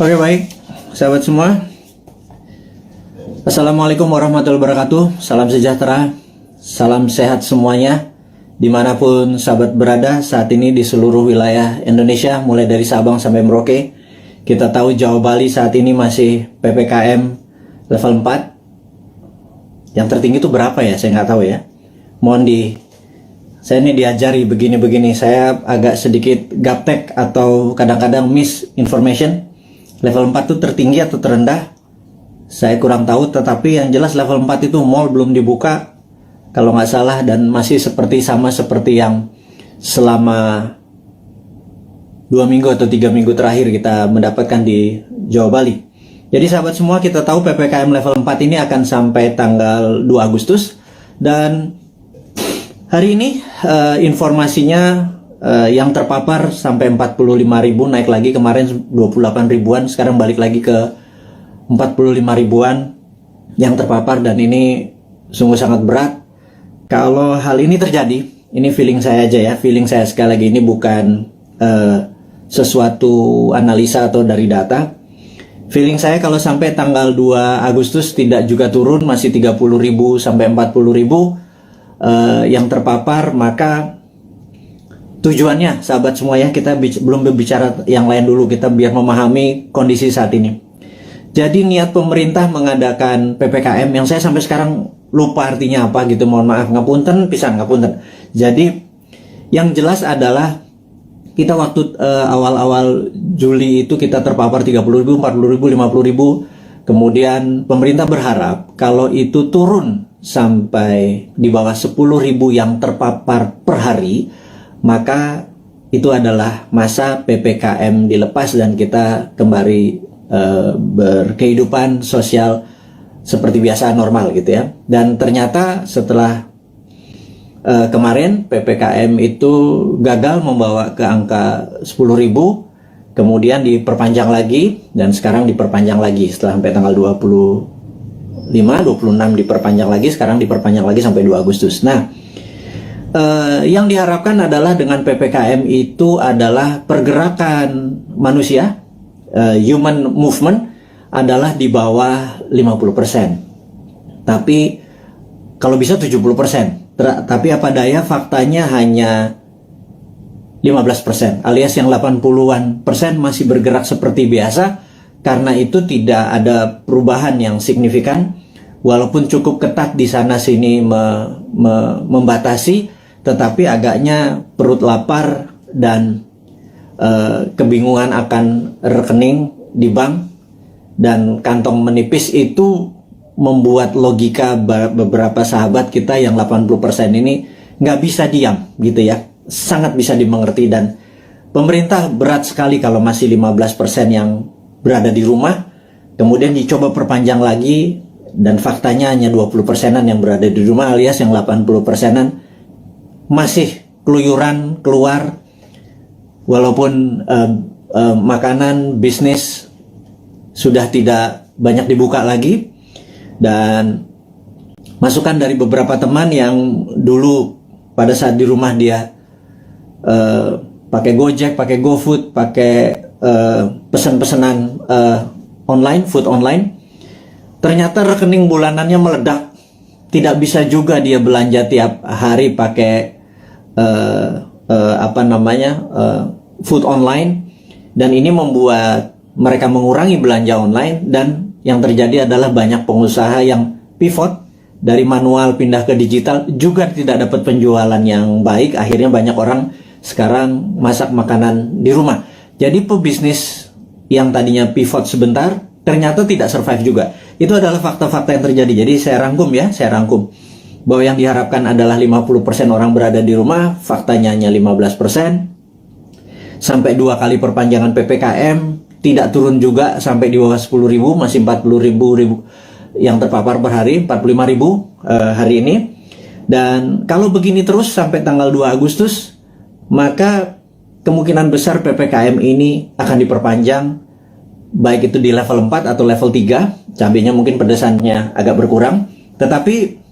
Oke, baik, sahabat semua. Assalamualaikum warahmatullahi wabarakatuh. Salam sejahtera, salam sehat semuanya, dimanapun sahabat berada saat ini di seluruh wilayah Indonesia, mulai dari Sabang sampai Merauke. Kita tahu Jawa Bali saat ini masih PPKM level 4. Yang tertinggi itu berapa ya? Saya nggak tahu ya. Saya ini diajari begini-begini. Saya agak sedikit gaptek atau kadang-kadang misinformation. Level 4 itu tertinggi atau terendah? Saya kurang tahu, tetapi yang jelas level 4 itu mall belum dibuka kalau nggak salah, dan masih sama seperti yang selama 2 minggu atau 3 minggu terakhir kita mendapatkan di Jawa Bali. Jadi sahabat semua, kita tahu PPKM level 4 ini akan sampai tanggal 2 Agustus, dan hari ini informasinya yang terpapar sampai 45.000, naik lagi kemarin 28 ribuan, sekarang balik lagi ke 45 ribuan yang terpapar, dan ini sungguh sangat berat. Kalau hal ini terjadi, ini feeling saya aja ya, feeling saya sekali lagi, ini bukan sesuatu analisa atau dari data. Feeling saya kalau sampai tanggal 2 Agustus tidak juga turun, masih 30.000 sampai 40.000 yang terpapar, maka tujuannya sahabat semua ya, kita belum berbicara yang lain dulu, kita biar memahami kondisi saat ini. Jadi niat pemerintah mengadakan PPKM yang saya sampai sekarang lupa artinya apa gitu, mohon maaf, ngapunten pisan, ngapunten. Jadi yang jelas adalah kita waktu awal-awal Juli itu kita terpapar 30.000, 40.000, 50.000. Kemudian pemerintah berharap kalau itu turun sampai di bawah 10.000 yang terpapar per hari, maka itu adalah masa PPKM dilepas dan kita kembali berkehidupan sosial seperti biasa, normal gitu ya. Dan ternyata setelah kemarin PPKM itu gagal membawa ke angka 10.000, kemudian diperpanjang lagi, dan sekarang diperpanjang lagi setelah sampai tanggal 25, 26 diperpanjang lagi, sekarang diperpanjang lagi sampai 2 Agustus. Nah, yang diharapkan adalah dengan PPKM itu adalah pergerakan manusia, human movement adalah di bawah 50%. Tapi kalau bisa 70%. Tapi apa daya, faktanya hanya 15%, alias yang 80-an persen masih bergerak seperti biasa. Karena itu tidak ada perubahan yang signifikan, walaupun cukup ketat di sana sini membatasi. Tetapi agaknya perut lapar dan kebingungan akan rekening di bank dan kantong menipis itu membuat logika beberapa sahabat kita yang 80% ini nggak bisa diam gitu ya, sangat bisa dimengerti. Dan pemerintah berat sekali kalau masih 15% yang berada di rumah, kemudian dicoba perpanjang lagi, dan faktanya hanya 20%-an yang berada di rumah, alias yang 80%-an masih keluyuran keluar, walaupun makanan, bisnis sudah tidak banyak dibuka lagi. Dan masukan dari beberapa teman yang dulu pada saat di rumah dia pakai Gojek, pakai GoFood, pakai pesan-pesanan online, food online, ternyata rekening bulanannya meledak. Tidak bisa juga dia belanja tiap hari pakai food online, dan ini membuat mereka mengurangi belanja online. Dan yang terjadi adalah banyak pengusaha yang pivot dari manual pindah ke digital, juga tidak dapat penjualan yang baik. Akhirnya banyak orang sekarang masak makanan di rumah. Jadi pebisnis yang tadinya pivot sebentar ternyata tidak survive juga. Itu adalah fakta-fakta yang terjadi. Jadi saya rangkum bahwa yang diharapkan adalah 50% orang berada di rumah, faktanya hanya 15%. Sampai 2 kali perpanjangan PPKM, tidak turun juga sampai di bawah 10.000, masih 40.000 yang terpapar per hari, 45.000 hari ini. Dan kalau begini terus sampai tanggal 2 Agustus, maka kemungkinan besar PPKM ini akan diperpanjang, baik itu di level 4 atau level 3, cabenya mungkin pedesannya agak berkurang. Tetapi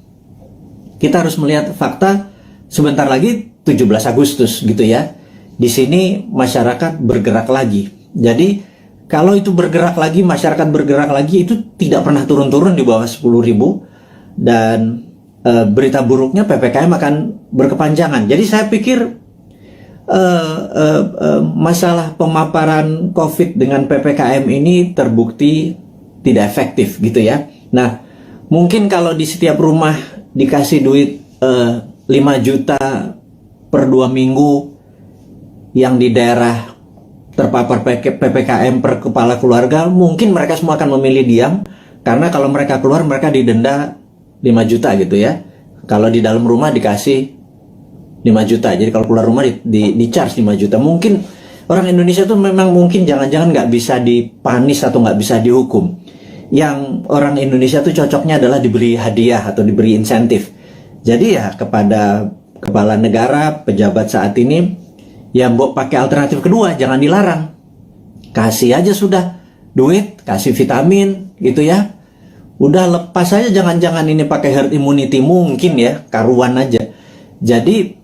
kita harus melihat fakta, sebentar lagi 17 Agustus gitu ya. Di sini masyarakat bergerak lagi. Jadi kalau itu bergerak lagi, masyarakat bergerak lagi, itu tidak pernah turun-turun di bawah 10.000, dan berita buruknya PPKM akan berkepanjangan. Jadi saya pikir masalah pemaparan COVID dengan PPKM ini terbukti tidak efektif gitu ya. Nah, mungkin kalau di setiap rumah dikasih duit 5 juta per 2 minggu, yang di daerah terpapar PPKM per kepala keluarga, mungkin mereka semua akan memilih diam, karena kalau mereka keluar mereka didenda 5 juta gitu ya. Kalau di dalam rumah dikasih 5 juta, jadi kalau keluar rumah di charge 5 juta. Mungkin orang Indonesia tuh memang mungkin jangan-jangan nggak bisa dipanis atau nggak bisa dihukum. Yang orang Indonesia tuh cocoknya adalah diberi hadiah atau diberi insentif. Jadi ya kepada kepala negara, pejabat saat ini, ya mbok pakai alternatif kedua, jangan dilarang. Kasih aja sudah duit, kasih vitamin gitu ya. Udah lepas aja, jangan-jangan ini pakai herd immunity, mungkin ya, karuan aja. Jadi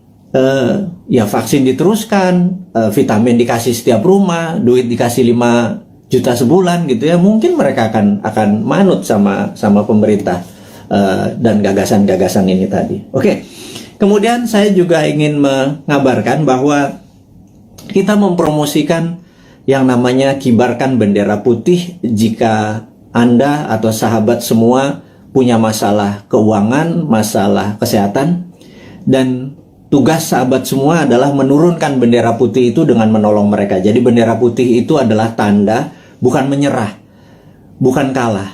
ya vaksin diteruskan, vitamin dikasih setiap rumah, duit dikasih 5 juta sebulan gitu ya. Mungkin mereka akan manut sama pemerintah dan gagasan-gagasan ini tadi. Oke. Kemudian saya juga ingin mengabarkan bahwa kita mempromosikan yang namanya kibarkan bendera putih jika Anda atau sahabat semua punya masalah keuangan, masalah kesehatan, dan tugas sahabat semua adalah menurunkan bendera putih itu dengan menolong mereka. Jadi bendera putih itu adalah tanda, bukan menyerah, bukan kalah.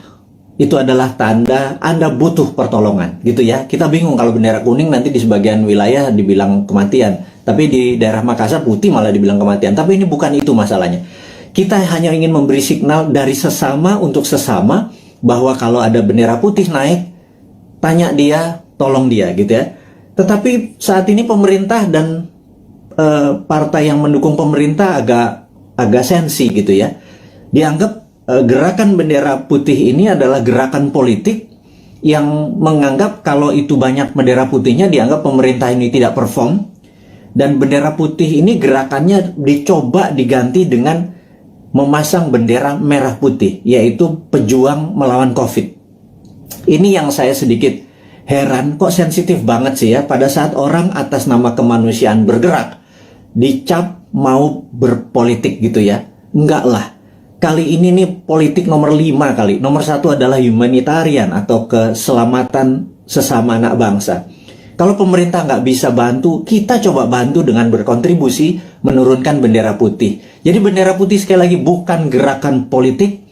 Itu adalah tanda Anda butuh pertolongan, gitu ya. Kita bingung kalau bendera kuning nanti di sebagian wilayah dibilang kematian, tapi di daerah Makassar putih malah dibilang kematian. Tapi ini bukan itu masalahnya. Kita hanya ingin memberi signal dari sesama untuk sesama bahwa kalau ada bendera putih naik, tanya dia, tolong dia, gitu ya. Tetapi saat ini pemerintah dan partai yang mendukung pemerintah agak sensi gitu ya. Dianggap gerakan bendera putih ini adalah gerakan politik yang menganggap kalau itu banyak bendera putihnya dianggap pemerintah ini tidak perform, dan bendera putih ini gerakannya dicoba diganti dengan memasang bendera merah putih, yaitu pejuang melawan COVID. Ini yang saya sedikit heran, kok sensitif banget sih ya pada saat orang atas nama kemanusiaan bergerak dicap mau berpolitik gitu ya. Enggak lah. Kali ini nih politik nomor 5 kali. Nomor 1 adalah humanitarian atau keselamatan sesama anak bangsa. Kalau pemerintah nggak bisa bantu, kita coba bantu dengan berkontribusi menurunkan bendera putih. Jadi bendera putih sekali lagi bukan gerakan politik.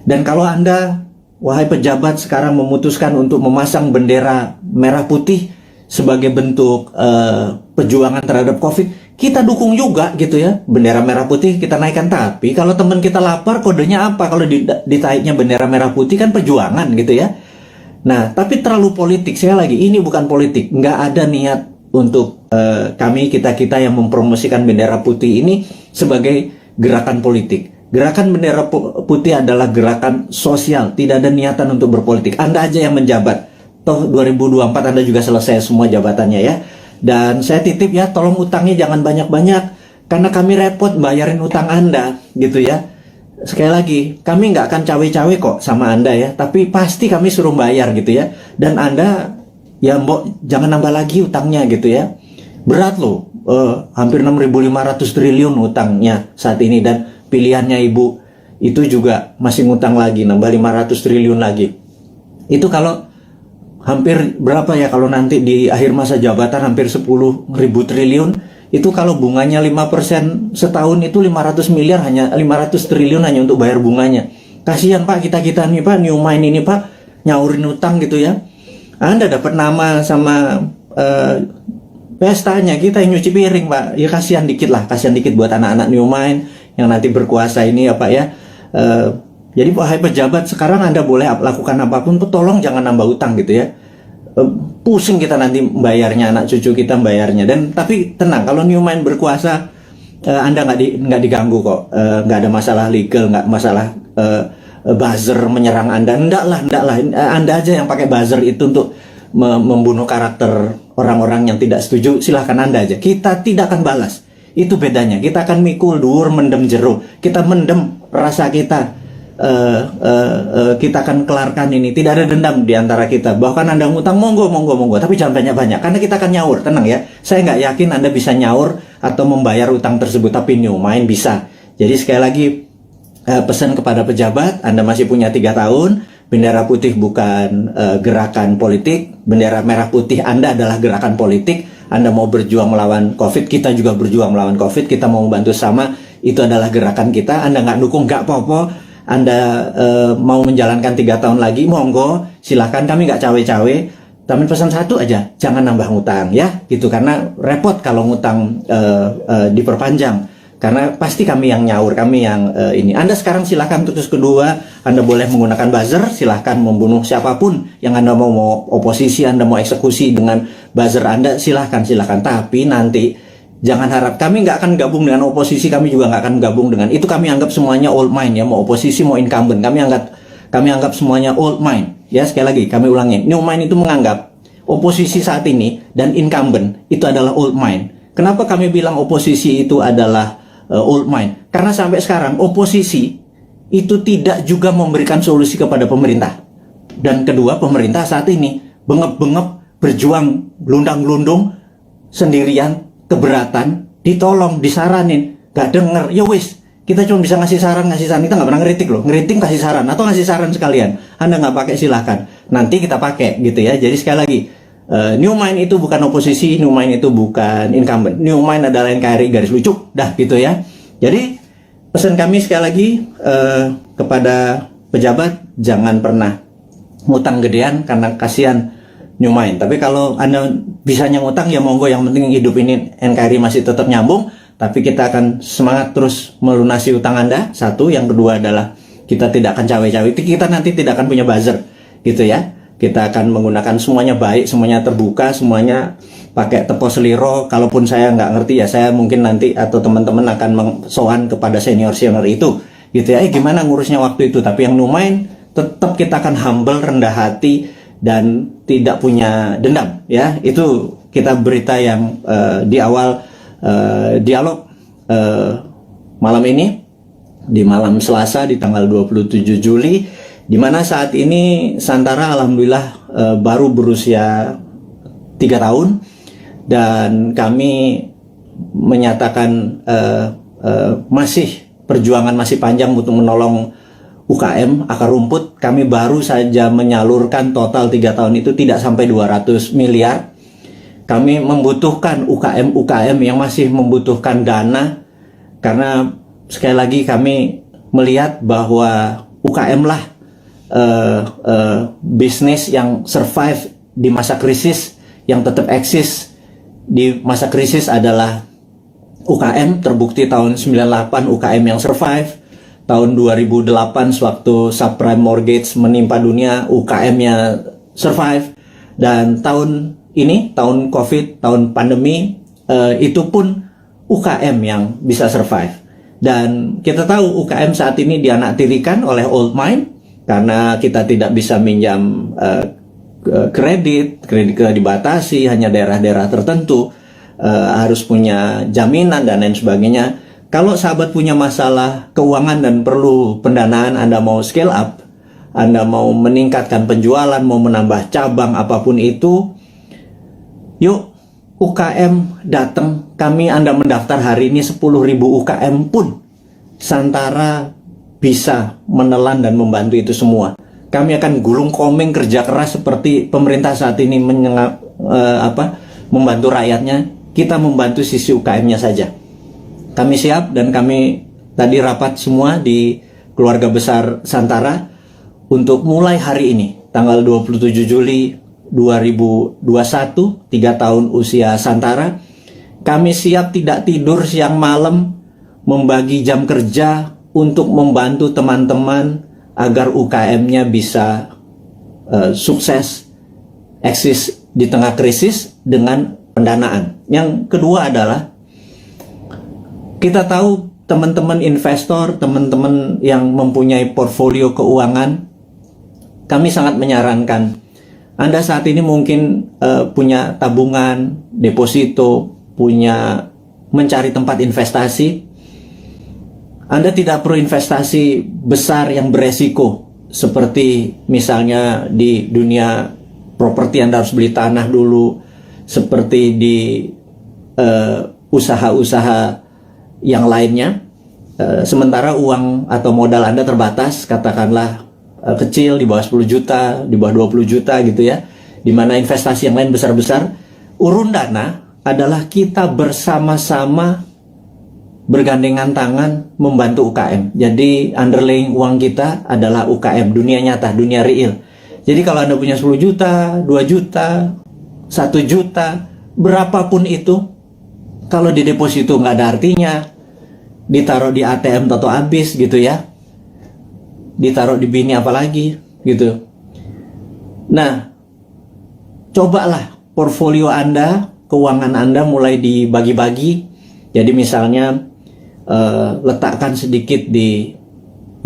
Dan kalau Anda, wahai pejabat, sekarang memutuskan untuk memasang bendera merah putih sebagai bentuk perjuangan terhadap COVID, kita dukung juga gitu ya. Bendera merah putih kita naikkan. Tapi kalau teman kita lapar, kodenya apa? Kalau ditaiknya bendera merah putih kan perjuangan gitu ya. Nah, tapi terlalu politik. Saya lagi, ini bukan politik. Nggak ada niat untuk kita yang mempromosikan bendera putih ini sebagai gerakan politik. Gerakan bendera putih adalah gerakan sosial, tidak ada niatan untuk berpolitik. Anda aja yang menjabat. Toh 2024 Anda juga selesai semua jabatannya ya. Dan saya titip ya, tolong utangnya jangan banyak-banyak, karena kami repot bayarin utang Anda gitu ya. Sekali lagi, kami nggak akan cawe-cawe kok sama Anda ya, tapi pasti kami suruh bayar gitu ya. Dan Anda ya mbok jangan nambah lagi utangnya gitu ya. Berat loh, hampir 6.500 triliun utangnya saat ini, dan pilihannya Ibu itu juga masih ngutang lagi, nambah 500 triliun lagi. Itu kalau hampir berapa ya, kalau nanti di akhir masa jabatan hampir 10.000 triliun, itu kalau bunganya 5% setahun itu 500 miliar, hanya 500 triliun hanya untuk bayar bunganya. Kasihan Pak, kita nih Pak, New Mind ini Pak, nyaurin utang gitu ya. Anda dapat nama sama pestanya, kita yang nyuci piring Pak. Ya kasihan dikit lah, kasihan dikit buat anak-anak New Mind yang nanti berkuasa ini ya Pak ya. Jadi wahai pejabat, sekarang Anda boleh lakukan apapun, tolong jangan nambah utang gitu ya. Pusing kita nanti bayarnya, anak cucu kita bayarnya. Dan tapi tenang, kalau New Mind berkuasa, Anda nggak diganggu kok, nggak ada masalah legal, nggak masalah buzzer menyerang Anda. Enggak lah, Anda aja yang pakai buzzer itu untuk membunuh karakter orang-orang yang tidak setuju. Silahkan Anda aja, kita tidak akan balas. Itu bedanya, kita akan mikul dur mendem jero, kita mendem rasa kita kita akan kelarkan ini. Tidak ada dendam di antara kita. Bahkan Anda ngutang, monggo, tapi jangan banyak-banyak, karena kita akan nyaur. Tenang ya, saya nggak yakin Anda bisa nyaur atau membayar utang tersebut, tapi New Mind bisa. Jadi sekali lagi, pesan kepada pejabat, Anda masih punya 3 tahun. Bendera putih bukan gerakan politik, bendera merah putih Anda adalah gerakan politik. Anda mau berjuang melawan COVID, kita juga berjuang melawan COVID, kita mau membantu sama, itu adalah gerakan kita. Anda nggak dukung, nggak apa-apa. Anda mau menjalankan 3 tahun lagi, monggo, silahkan, kami nggak cawe-cawe. Tapi pesan satu aja, jangan nambah ngutang ya, gitu, karena repot kalau ngutang diperpanjang. Karena pasti kami yang nyaur, kami yang ini. Anda sekarang silahkan, terus kedua, Anda boleh menggunakan buzzer, silahkan membunuh siapapun yang Anda mau oposisi, Anda mau eksekusi dengan buzzer Anda, silahkan. Tapi nanti jangan harap, kami nggak akan gabung dengan oposisi, kami juga nggak akan gabung dengan itu. Kami anggap semuanya old mind ya, mau oposisi mau incumbent, kami anggap semuanya old mind ya. Sekali lagi kami ulangi, New Mind itu menganggap oposisi saat ini dan incumbent itu adalah old mind. Kenapa kami bilang oposisi itu adalah old mind? Karena sampai sekarang oposisi itu tidak juga memberikan solusi kepada pemerintah. Dan kedua, pemerintah saat ini bengep-bengep berjuang gelundang-gelundung sendirian, keberatan, ditolong, disaranin, gak denger, ya wis, kita cuma bisa ngasih saran, kita nggak pernah ngeritik loh, ngeritik kasih saran, atau ngasih saran sekalian, Anda nggak pakai silahkan, nanti kita pakai gitu ya. Jadi sekali lagi, New Mind itu bukan oposisi, New Mind itu bukan incumbent, New Mind adalah NKRI garis lucu, dah gitu ya. Jadi pesan kami sekali lagi kepada pejabat, jangan pernah ngutang gedean karena kasihan New Mind. Tapi kalau Anda bisanya ngutang, ya monggo, yang penting hidup ini NKRI masih tetap nyambung. Tapi kita akan semangat terus melunasi utang Anda, satu. Yang kedua adalah kita tidak akan cawe-cawe, kita nanti tidak akan punya buzzer gitu ya. Kita akan menggunakan semuanya baik, semuanya terbuka, semuanya pakai tepos seliro. Kalaupun saya nggak ngerti ya, saya mungkin nanti atau teman-teman akan sowan kepada senior-senior itu gitu ya, gimana ngurusnya waktu itu. Tapi yang New Mind tetap kita akan humble, rendah hati, dan tidak punya dendam ya. Itu kita berita yang di awal dialog malam ini, di malam Selasa di tanggal 27 Juli, di mana saat ini Santara alhamdulillah baru berusia 3 tahun, dan kami menyatakan masih perjuangan masih panjang untuk menolong UKM akar rumput. Kami baru saja menyalurkan total 3 tahun itu tidak sampai 200 miliar. Kami membutuhkan UKM yang masih membutuhkan dana, karena sekali lagi kami melihat bahwa UKM lah bisnis yang survive di masa krisis, yang tetap eksis di masa krisis adalah UKM. Terbukti tahun 98 UKM yang survive. Tahun 2008 sewaktu subprime mortgage menimpa dunia, UKM-nya survive. Dan tahun ini, tahun COVID, tahun pandemi, itu pun UKM yang bisa survive. Dan kita tahu UKM saat ini dianaktirikan oleh old mind, karena kita tidak bisa minjam kredit dibatasi, hanya daerah-daerah tertentu, harus punya jaminan dan lain sebagainya. Kalau sahabat punya masalah keuangan dan perlu pendanaan, Anda mau scale up, Anda mau meningkatkan penjualan, mau menambah cabang, apapun itu, yuk UKM datang. Kami, Anda mendaftar hari ini 10.000 UKM pun Santara bisa menelan dan membantu itu semua. Kami akan gulung komeng kerja keras seperti pemerintah saat ini membantu rakyatnya. Kita membantu sisi UKM-nya saja. Kami siap, dan kami tadi rapat semua di keluarga besar Santara untuk mulai hari ini, tanggal 27 Juli 2021, 3 tahun usia Santara. Kami siap tidak tidur siang malam, membagi jam kerja untuk membantu teman-teman agar UKM-nya bisa sukses, eksis di tengah krisis dengan pendanaan. Yang kedua adalah, kita tahu teman-teman investor, teman-teman yang mempunyai portfolio keuangan, kami sangat menyarankan Anda saat ini mungkin punya tabungan, deposito, mencari tempat investasi. Anda tidak perlu investasi besar yang beresiko, seperti misalnya di dunia properti Anda harus beli tanah dulu, seperti di usaha-usaha yang lainnya. Sementara uang atau modal Anda terbatas, katakanlah kecil, di bawah 10 juta, di bawah 20 juta gitu ya, dimana investasi yang lain besar-besar. Urun dana adalah kita bersama-sama bergandengan tangan membantu UKM. Jadi underlying uang kita adalah UKM, dunia nyata, dunia real. Jadi kalau Anda punya 10 juta, 2 juta, 1 juta, berapapun itu, kalau di deposito nggak ada artinya, ditaruh di ATM atau habis gitu ya, ditaruh di bini apalagi gitu. Nah, cobalah portfolio Anda, keuangan Anda mulai dibagi-bagi. Jadi misalnya letakkan sedikit di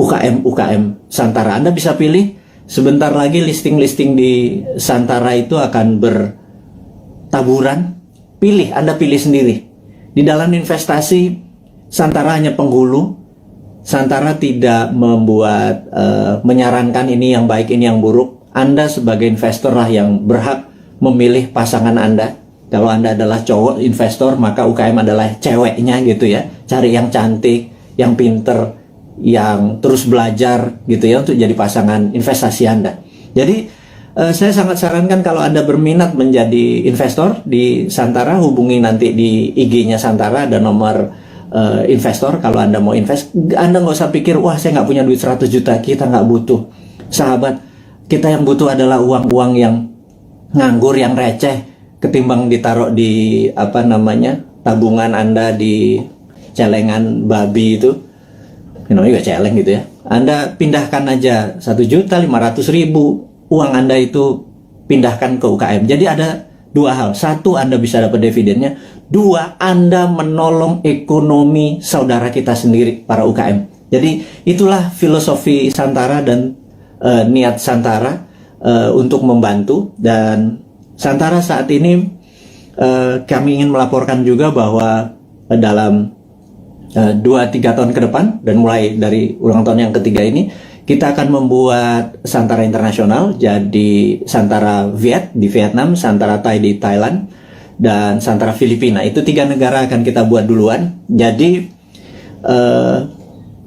UKM Santara. Anda bisa pilih, sebentar lagi listing-listing di Santara itu akan bertaburan. Pilih, Anda pilih sendiri. Di dalam investasi, Santara hanya penghulu. Santara tidak membuat menyarankan ini yang baik, ini yang buruk. Anda sebagai investor lah yang berhak memilih pasangan Anda. Kalau Anda adalah cowok investor, maka UKM adalah ceweknya gitu ya. Cari yang cantik, yang pinter, yang terus belajar gitu ya, untuk jadi pasangan investasi Anda. Jadi saya sangat sarankan kalau Anda berminat menjadi investor di Santara, hubungi nanti di IG-nya Santara, ada nomor investor. Kalau Anda mau invest, Anda nggak usah pikir, wah saya nggak punya duit 100 juta, kita nggak butuh. Sahabat, kita yang butuh adalah uang-uang yang nganggur, yang receh, ketimbang ditaruh di tabungan Anda di celengan babi itu, namanya juga celeng gitu ya. Anda pindahkan aja 1.500.000 uang Anda itu, pindahkan ke UKM. Jadi ada dua hal: satu, Anda bisa dapat dividennya; dua, Anda menolong ekonomi saudara kita sendiri, para UKM. Jadi itulah filosofi Santara dan niat Santara untuk membantu. Dan Santara saat ini kami ingin melaporkan juga bahwa dalam 2-3 tahun ke depan, dan mulai dari ulang tahun yang ketiga ini, kita akan membuat Santara internasional. Jadi Santara Viet di Vietnam, Santara Thai di Thailand, dan Santara Filipina. Itu 3 negara akan kita buat duluan. Jadi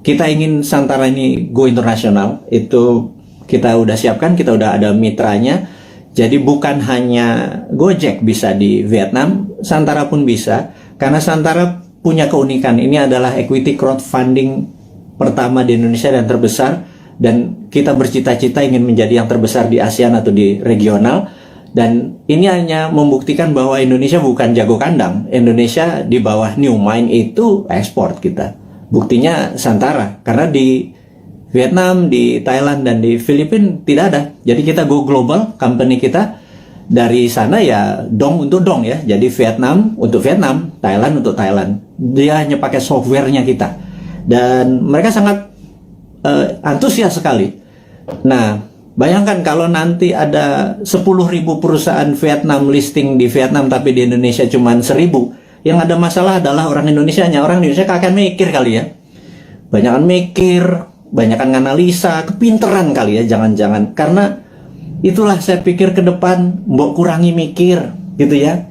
kita ingin Santara ini go internasional. Itu kita udah siapkan, kita udah ada mitranya. Jadi bukan hanya Gojek bisa di Vietnam, Santara pun bisa. Karena Santara punya keunikan, ini adalah equity crowdfunding pertama di Indonesia dan terbesar. Dan kita bercita-cita ingin menjadi yang terbesar di ASEAN atau di regional. Dan ini hanya membuktikan bahwa Indonesia bukan jago kandang. Indonesia di bawah New Mind itu ekspor kita. Buktinya Santara, karena di Vietnam, di Thailand, dan di Filipina tidak ada. Jadi kita go global, company kita dari sana ya dong untuk dong ya. Jadi Vietnam untuk Vietnam, Thailand untuk Thailand. Dia hanya pakai softwarenya kita. Dan mereka sangat antusias sekali. Nah, bayangkan kalau nanti ada 10.000 perusahaan Vietnam listing di Vietnam, tapi di Indonesia cuma 1.000. Yang ada masalah adalah orang Indonesianya. Orang Indonesia akan mikir kali ya. Banyakan mikir, banyakan analisa, kepinteran kali ya, jangan-jangan. Karena itulah saya pikir ke depan, mbok kurangi mikir gitu ya.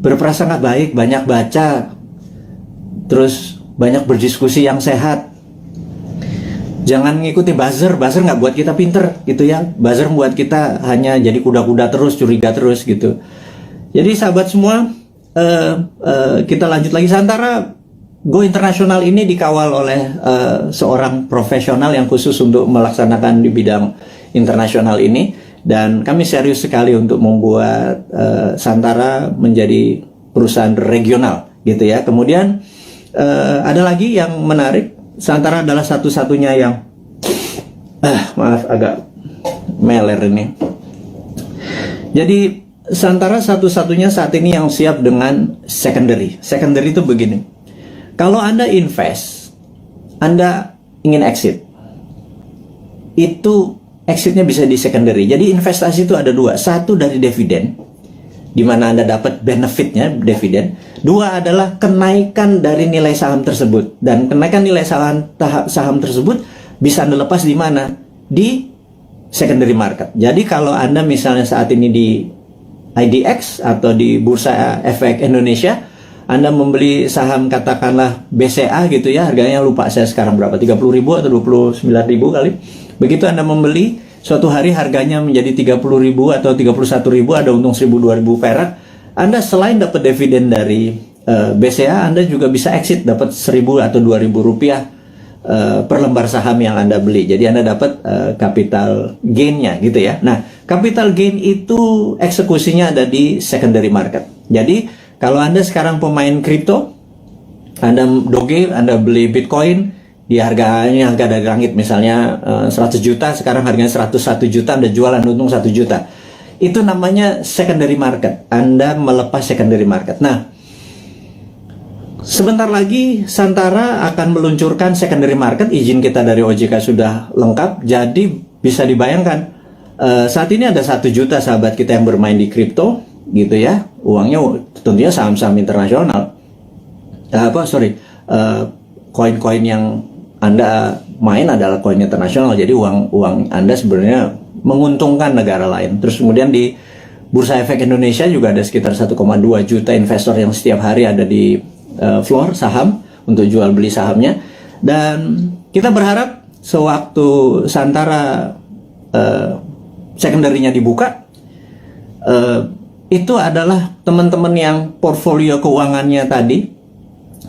Berprasangka baik, banyak baca, terus banyak berdiskusi yang sehat. Jangan ngikuti buzzer nggak buat kita pinter gitu ya. Buzzer membuat kita hanya jadi kuda-kuda terus, curiga terus gitu. Jadi sahabat semua, kita lanjut lagi. Santara Go Internasional ini dikawal oleh seorang profesional yang khusus untuk melaksanakan di bidang internasional ini, dan kami serius sekali untuk membuat Santara menjadi perusahaan regional gitu ya. Kemudian ada lagi yang menarik, Santara adalah satu-satunya yang maaf agak meler ini. Jadi Santara satu-satunya saat ini yang siap dengan secondary. Secondary itu begini. Kalau Anda invest, Anda ingin exit, itu exitnya bisa di secondary. Jadi investasi itu ada dua. Satu dari dividen. di mana Anda dapat benefitnya, dividen. Dua adalah kenaikan dari nilai saham tersebut. Dan kenaikan nilai saham tersebut bisa Anda lepas di mana? Di secondary market. Jadi kalau Anda misalnya saat ini di IDX atau di Bursa Efek Indonesia, Anda membeli saham katakanlah BCA gitu ya, harganya lupa saya sekarang berapa, 30.000 atau 29.000 kali. Begitu Anda membeli, suatu hari harganya menjadi 30.000 atau 31.000, ada untung 1.000-2.000 perak. Anda selain dapat dividen dari BCA, Anda juga bisa exit, dapat 1.000 atau 2.000 rupiah per lembar saham yang Anda beli. Jadi Anda dapat capital gain-nya gitu ya. Nah, capital gain itu eksekusinya ada di secondary market. Jadi kalau Anda sekarang pemain kripto, Anda doge, Anda beli Bitcoin di harga dari langit, misalnya 100 juta, sekarang harganya 101 juta, Anda jualan untung 1 juta. Itu namanya secondary market. Anda melepas secondary market. Nah, sebentar lagi Santara akan meluncurkan secondary market. Izin kita dari OJK sudah lengkap. Jadi bisa dibayangkan, saat ini ada 1 juta sahabat kita yang bermain di kripto gitu ya. Uangnya tentunya saham-saham internasional. Koin-koin yang Anda main adalah koin internasional, jadi uang Anda sebenarnya menguntungkan negara lain. Terus kemudian di Bursa Efek Indonesia juga ada sekitar 1,2 juta investor yang setiap hari ada di floor saham untuk jual beli sahamnya. Dan kita berharap sewaktu Santara secondary-nya dibuka, itu adalah teman-teman yang portfolio keuangannya tadi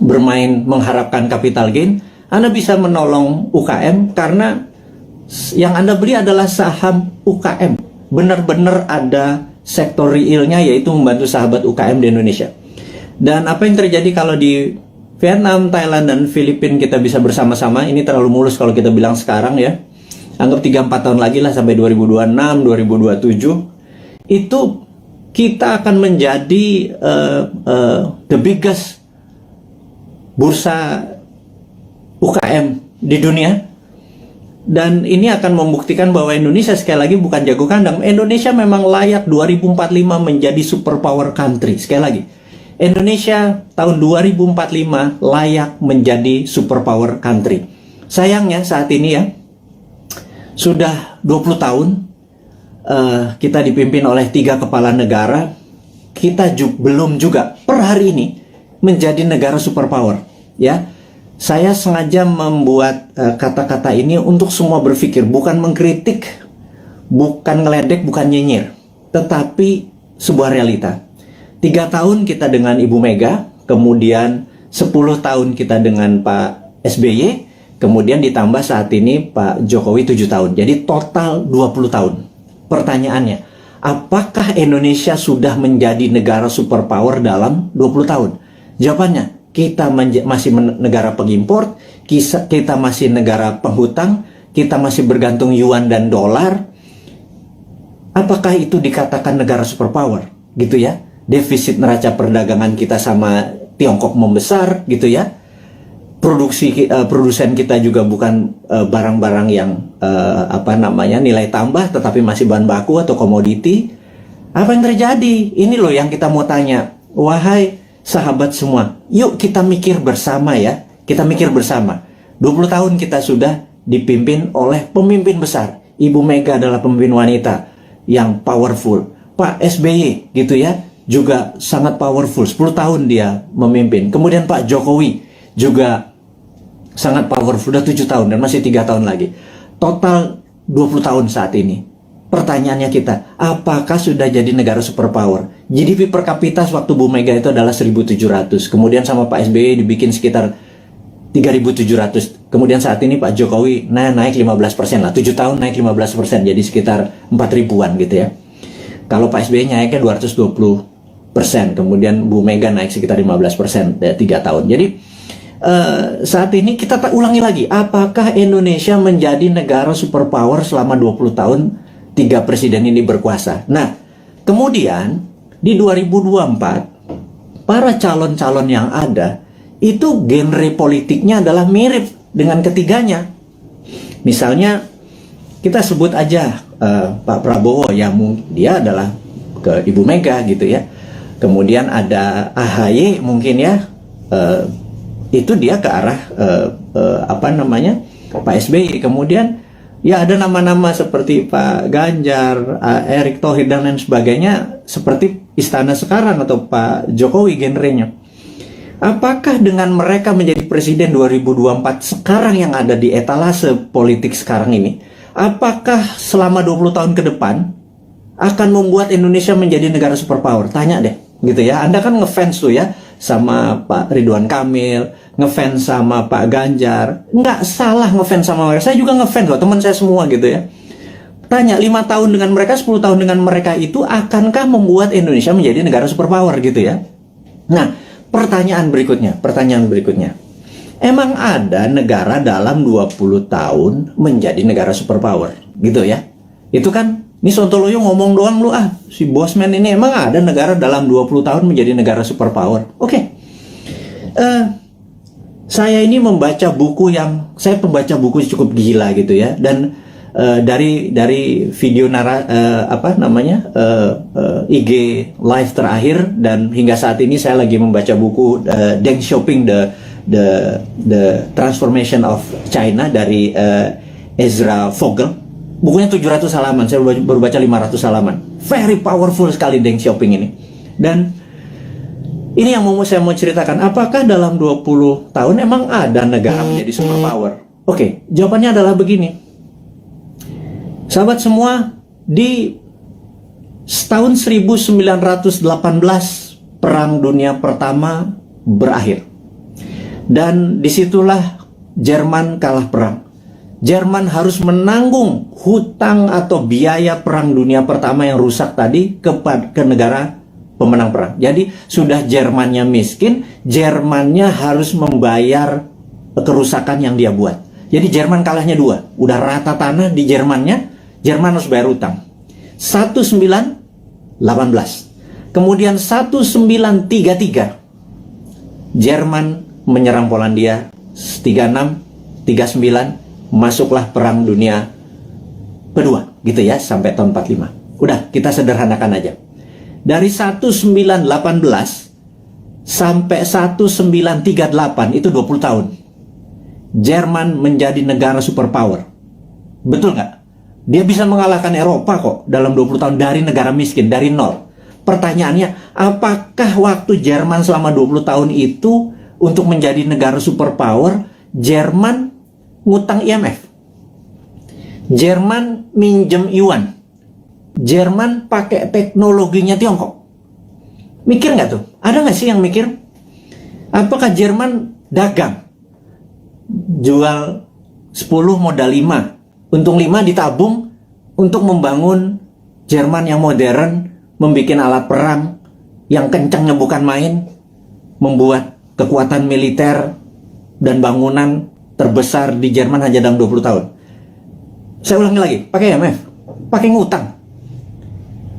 bermain mengharapkan capital gain, Anda bisa menolong UKM karena yang Anda beli adalah saham UKM. Benar-benar ada sektor realnya, yaitu membantu sahabat UKM di Indonesia. Dan apa yang terjadi kalau di Vietnam, Thailand, dan Filipina kita bisa bersama-sama, ini terlalu mulus kalau kita bilang sekarang ya. Anggap 3-4 tahun lagi lah sampai 2026, 2027. Itu kita akan menjadi the biggest bursa UKM di dunia. Dan ini akan membuktikan bahwa Indonesia sekali lagi bukan jago kandang. Indonesia memang layak 2045 menjadi superpower country. Sekali lagi, Indonesia tahun 2045 layak menjadi superpower country. Sayangnya saat ini ya, sudah 20 tahun kita dipimpin oleh 3 kepala negara. Kita belum juga per hari ini menjadi negara superpower ya. Saya sengaja membuat kata-kata ini untuk semua berpikir, bukan mengkritik, bukan ngeledek, bukan nyinyir, tetapi sebuah realita. 3 tahun kita dengan Ibu Mega, kemudian 10 tahun kita dengan Pak SBY, kemudian ditambah saat ini Pak Jokowi 7 tahun. Jadi total 20 tahun. Pertanyaannya, apakah Indonesia sudah menjadi negara superpower dalam 20 tahun? Jawabannya, kita masih negara pengimpor, kita masih negara penghutang, kita masih bergantung yuan dan dolar. Apakah itu dikatakan negara superpower? Gitu ya. Defisit neraca perdagangan kita sama Tiongkok membesar gitu ya. Produsen kita juga bukan barang-barang yang nilai tambah, tetapi masih bahan baku atau komoditi. Apa yang terjadi? Ini loh yang kita mau tanya. Wahai sahabat semua, yuk kita mikir bersama ya. Kita mikir bersama. 20 tahun kita sudah dipimpin oleh pemimpin besar. Ibu Mega adalah pemimpin wanita yang powerful. Pak SBY gitu ya, juga sangat powerful. 10 tahun dia memimpin. Kemudian Pak Jokowi juga sangat powerful. Sudah 7 tahun dan masih 3 tahun lagi. Total 20 tahun saat ini. Pertanyaannya kita, apakah sudah jadi negara superpower? GDP per kapita waktu Bu Mega itu adalah 1.700. Kemudian sama Pak SBY dibikin sekitar 3.700. Kemudian saat ini Pak Jokowi naik 15% lah. 7 tahun naik 15%. Jadi sekitar 4.000-an gitu ya. Kalau Pak SBY naiknya 220%. Kemudian Bu Mega naik sekitar 15% 3 tahun. Jadi saat ini kita ulangi lagi. Apakah Indonesia menjadi negara superpower selama 20 tahun 3 presiden ini berkuasa? Nah, kemudian di 2024 para calon-calon yang ada itu genre politiknya adalah mirip dengan ketiganya. Misalnya kita sebut aja Pak Prabowo, ya dia adalah ke Ibu Mega gitu ya. kemudian ada AHY mungkin ya, itu dia ke arah Pak SBY. Kemudian ya ada nama-nama seperti Pak Ganjar, Erick Thohir dan lain sebagainya, seperti istana sekarang atau Pak Jokowi genrenya. Apakah dengan mereka menjadi presiden 2024 sekarang yang ada di etalase politik sekarang ini, apakah selama 20 tahun ke depan akan membuat Indonesia menjadi negara superpower? Tanya deh, gitu ya. Anda kan ngefans tuh ya sama Pak Ridwan Kamil, ngefans sama Pak Ganjar. Nggak salah ngefans sama mereka. Saya juga ngefans loh, teman saya semua gitu ya. Tanya 5 tahun dengan mereka, 10 tahun dengan mereka itu akankah membuat Indonesia menjadi negara superpower gitu ya. Nah, pertanyaan berikutnya. Emang ada negara dalam 20 tahun menjadi negara superpower gitu ya? Itu kan, ini Sontoloyo ngomong doang lu si Bosman ini, emang ada negara dalam 20 tahun menjadi negara superpower? Oke. Saya ini saya pembaca buku cukup gila gitu ya, dan dari video IG live terakhir dan hingga saat ini saya lagi membaca buku Deng Xiaoping the Transformation of China dari Ezra Vogel. Bukunya 700 halaman, saya baru baca 500 halaman. Very powerful sekali Deng Xiaoping ini. Dan ini yang saya mau ceritakan, apakah dalam 20 tahun emang ada negara menjadi superpower? Oke, jawabannya adalah begini. Sahabat semua, di tahun 1918 Perang Dunia Pertama berakhir. Dan disitulah Jerman kalah perang. Jerman harus menanggung hutang atau biaya Perang Dunia Pertama yang rusak tadi ke negara pemenang perang. Jadi sudah Jermannya miskin, Jermannya harus membayar kerusakan yang dia buat. Jadi Jerman kalahnya 2. Udah rata tanah di Jermannya, Jerman harus bayar utang. 1918. Kemudian 1933 Jerman menyerang Polandia. 36, 39 masuklah Perang Dunia Kedua gitu ya, sampai tahun 45. Udah, kita sederhanakan aja. Dari 1918 sampai 1938 itu 20 tahun. Jerman menjadi negara superpower. Betul nggak? Dia bisa mengalahkan Eropa kok dalam 20 tahun dari negara miskin, dari nol. Pertanyaannya, apakah waktu Jerman selama 20 tahun itu untuk menjadi negara superpower, Jerman ngutang IMF? Jerman minjem yuan? Jerman pakai teknologinya Tiongkok? Mikir nggak tuh? Ada nggak sih yang mikir? Apakah Jerman dagang? Jual 10 modal 5. Untung 5 ditabung untuk membangun Jerman yang modern, membuat alat perang yang kencangnya bukan main, membuat kekuatan militer dan bangunan terbesar di Jerman hanya dalam 20 tahun. Saya ulangi lagi, pakai IMF, pakai ngutang,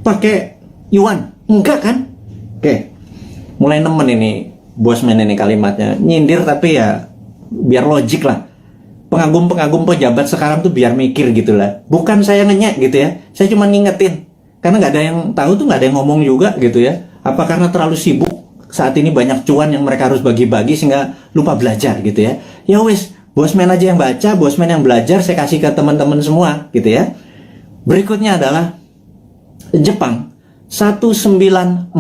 pakai yuan, enggak kan? Oke, mulai nemen ini Bosman ini kalimatnya, nyindir tapi ya biar logik lah. Pengagum-pengagum pejabat sekarang tuh biar mikir gitu lah. Bukan saya ngenyek gitu ya. Saya cuma ngingetin. Karena nggak ada yang tahu tuh, nggak ada yang ngomong juga gitu ya. Apa karena terlalu sibuk saat ini banyak cuan yang mereka harus bagi-bagi sehingga lupa belajar gitu ya. Ya wis, Bosman aja yang baca, Bosman yang belajar, saya kasih ke teman-teman semua gitu ya. Berikutnya adalah Jepang. 1945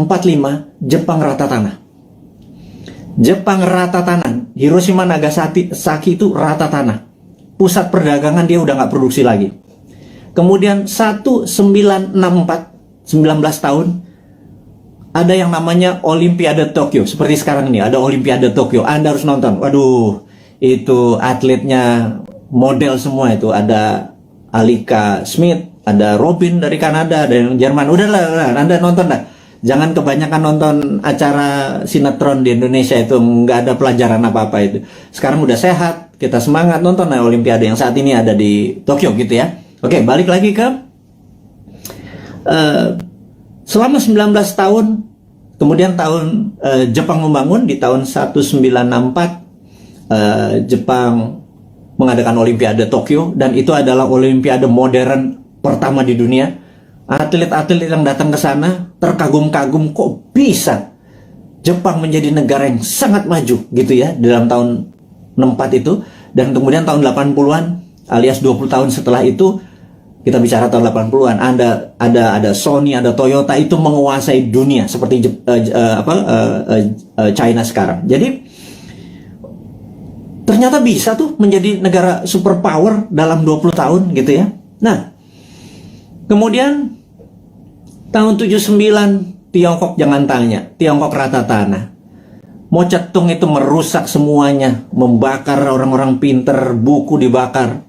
Jepang rata tanah. Jepang rata tanah. Hiroshima Nagasaki itu rata tanah. Pusat perdagangan dia udah nggak produksi lagi. Kemudian 1964, 19 tahun, ada yang namanya Olimpiade Tokyo. Seperti sekarang ini ada Olimpiade Tokyo. Anda harus nonton. Waduh, itu atletnya model semua itu. Ada Alika Smith, ada Robin dari Kanada, ada yang Jerman. Udahlah, Anda nonton dah. Jangan kebanyakan nonton acara sinetron di Indonesia, itu nggak ada pelajaran apa-apa itu. Sekarang udah sehat, kita semangat nonton Olimpiade yang saat ini ada di Tokyo gitu ya. Oke, balik lagi ke selama 19 tahun, kemudian Jepang membangun di tahun 1964 Jepang mengadakan Olimpiade Tokyo, dan itu adalah Olimpiade modern pertama di dunia. Atlet-atlet yang datang ke sana terkagum-kagum, kok bisa Jepang menjadi negara yang sangat maju gitu ya dalam tahun 64 itu. Dan kemudian tahun 80-an alias 20 tahun setelah itu, kita bicara tahun 80-an, ada Sony, ada Toyota, itu menguasai dunia seperti China sekarang. Jadi ternyata bisa tuh menjadi negara superpower dalam 20 tahun gitu ya. Nah, kemudian tahun 79 Tiongkok jangan tanya, Tiongkok rata tanah. Mao Zedong itu merusak semuanya, membakar orang-orang pinter, buku dibakar.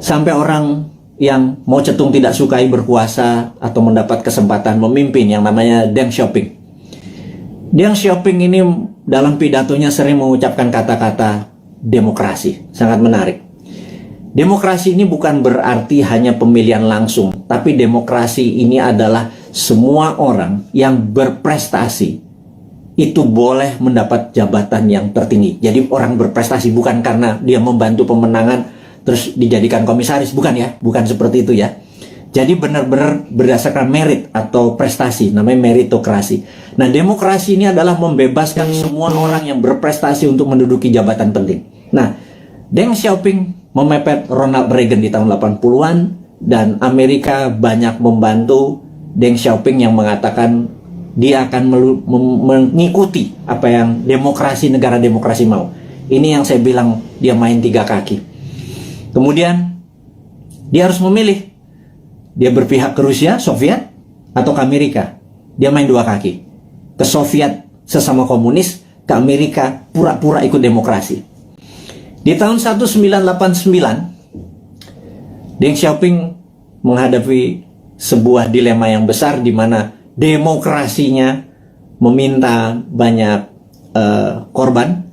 Sampai orang yang Mao Zedong tidak sukai berkuasa atau mendapat kesempatan memimpin yang namanya Deng Xiaoping. Deng Xiaoping ini dalam pidatonya sering mengucapkan kata-kata demokrasi, sangat menarik. Demokrasi ini bukan berarti hanya pemilihan langsung, tapi demokrasi ini adalah semua orang yang berprestasi itu boleh mendapat jabatan yang tertinggi. Jadi orang berprestasi bukan karena dia membantu pemenangan terus dijadikan komisaris, bukan ya, bukan seperti itu ya. Jadi benar-benar berdasarkan merit atau prestasi, namanya meritokrasi. Nah, demokrasi ini adalah membebaskan semua orang yang berprestasi untuk menduduki jabatan penting. Nah, Deng Xiaoping memepet Ronald Reagan di tahun 80-an, dan Amerika banyak membantu Deng Xiaoping yang mengatakan dia akan mengikuti apa yang negara demokrasi mau. Ini yang saya bilang dia main tiga kaki. Kemudian dia harus memilih, dia berpihak ke Rusia, Soviet, atau ke Amerika. Dia main dua kaki. Ke Soviet sesama komunis, ke Amerika pura-pura ikut demokrasi. Di tahun 1989, Deng Xiaoping menghadapi sebuah dilema yang besar di mana demokrasinya meminta banyak korban,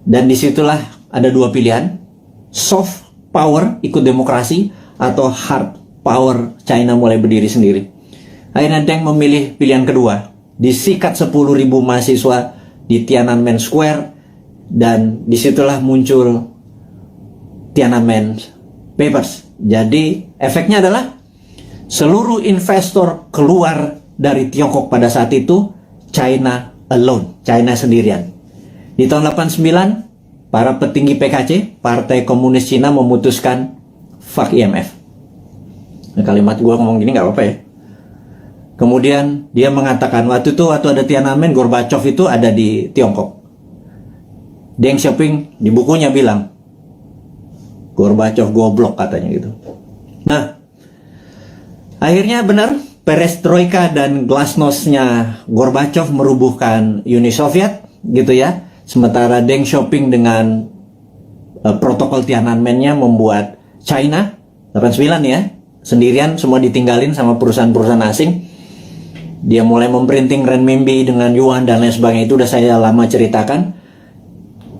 dan disitulah ada dua pilihan: soft power ikut demokrasi atau hard power China mulai berdiri sendiri. Akhirnya Deng memilih pilihan kedua. Disikat 10.000 mahasiswa di Tiananmen Square, dan disitulah muncul Tiananmen Papers. Jadi efeknya adalah seluruh investor keluar dari Tiongkok pada saat itu. China alone, China sendirian. Di tahun 89, para petinggi PKC, Partai Komunis Cina, memutuskan fuck IMF. Nah, kalimat gue ngomong gini nggak apa-apa ya. Kemudian dia mengatakan waktu ada Tiananmen, Gorbachev itu ada di Tiongkok. Deng Xiaoping di bukunya bilang Gorbachev goblok katanya gitu. Nah, akhirnya benar, perestroika dan glasnosnya Gorbachev merubuhkan Uni Soviet gitu ya. Sementara Deng Xiaoping dengan protokol Tiananmennya membuat China 89 ya, sendirian, semua ditinggalin sama perusahaan-perusahaan asing. Dia mulai memprinting renminbi dengan yuan dan lain sebagainya, itu udah saya lama ceritakan.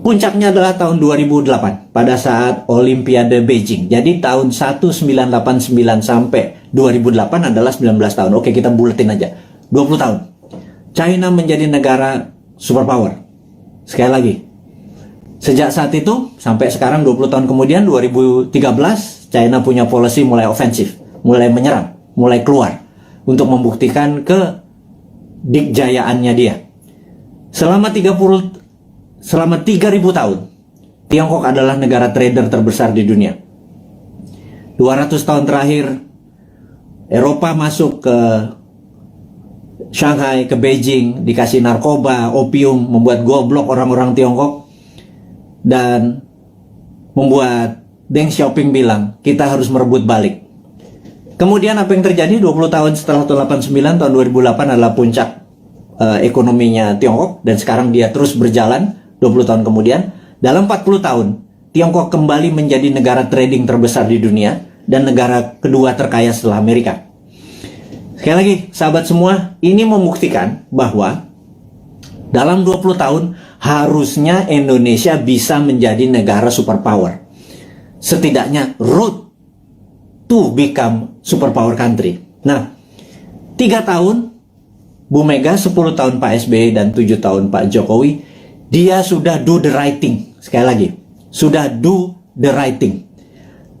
Puncaknya adalah tahun 2008 pada saat Olimpiade Beijing. Jadi tahun 1989 sampai 2008 adalah 19 tahun. Oke, kita buletin aja. 20 tahun. China menjadi negara superpower. Sekali lagi, sejak saat itu sampai sekarang 20 tahun kemudian 2013, China punya policy mulai ofensif, mulai menyerang, mulai keluar untuk membuktikan kedikjayaannya dia. Selama 3.000 tahun, Tiongkok adalah negara trader terbesar di dunia. 200 tahun terakhir, Eropa masuk ke Shanghai, ke Beijing, dikasih narkoba, opium, membuat goblok orang-orang Tiongkok, dan membuat Deng Xiaoping bilang, kita harus merebut balik. Kemudian apa yang terjadi 20 tahun setelah tahun 89, tahun 2008 adalah puncak ekonominya Tiongkok, dan sekarang dia terus berjalan. 20 tahun kemudian, dalam 40 tahun, Tiongkok kembali menjadi negara trading terbesar di dunia dan negara kedua terkaya setelah Amerika. Sekali lagi, sahabat semua, ini membuktikan bahwa dalam 20 tahun harusnya Indonesia bisa menjadi negara superpower. Setidaknya road to become superpower country. Nah, 3 tahun Bu Mega, 10 tahun Pak SBY, dan 7 tahun Pak Jokowi, dia sudah do the right thing. Sekali lagi, sudah do the right thing.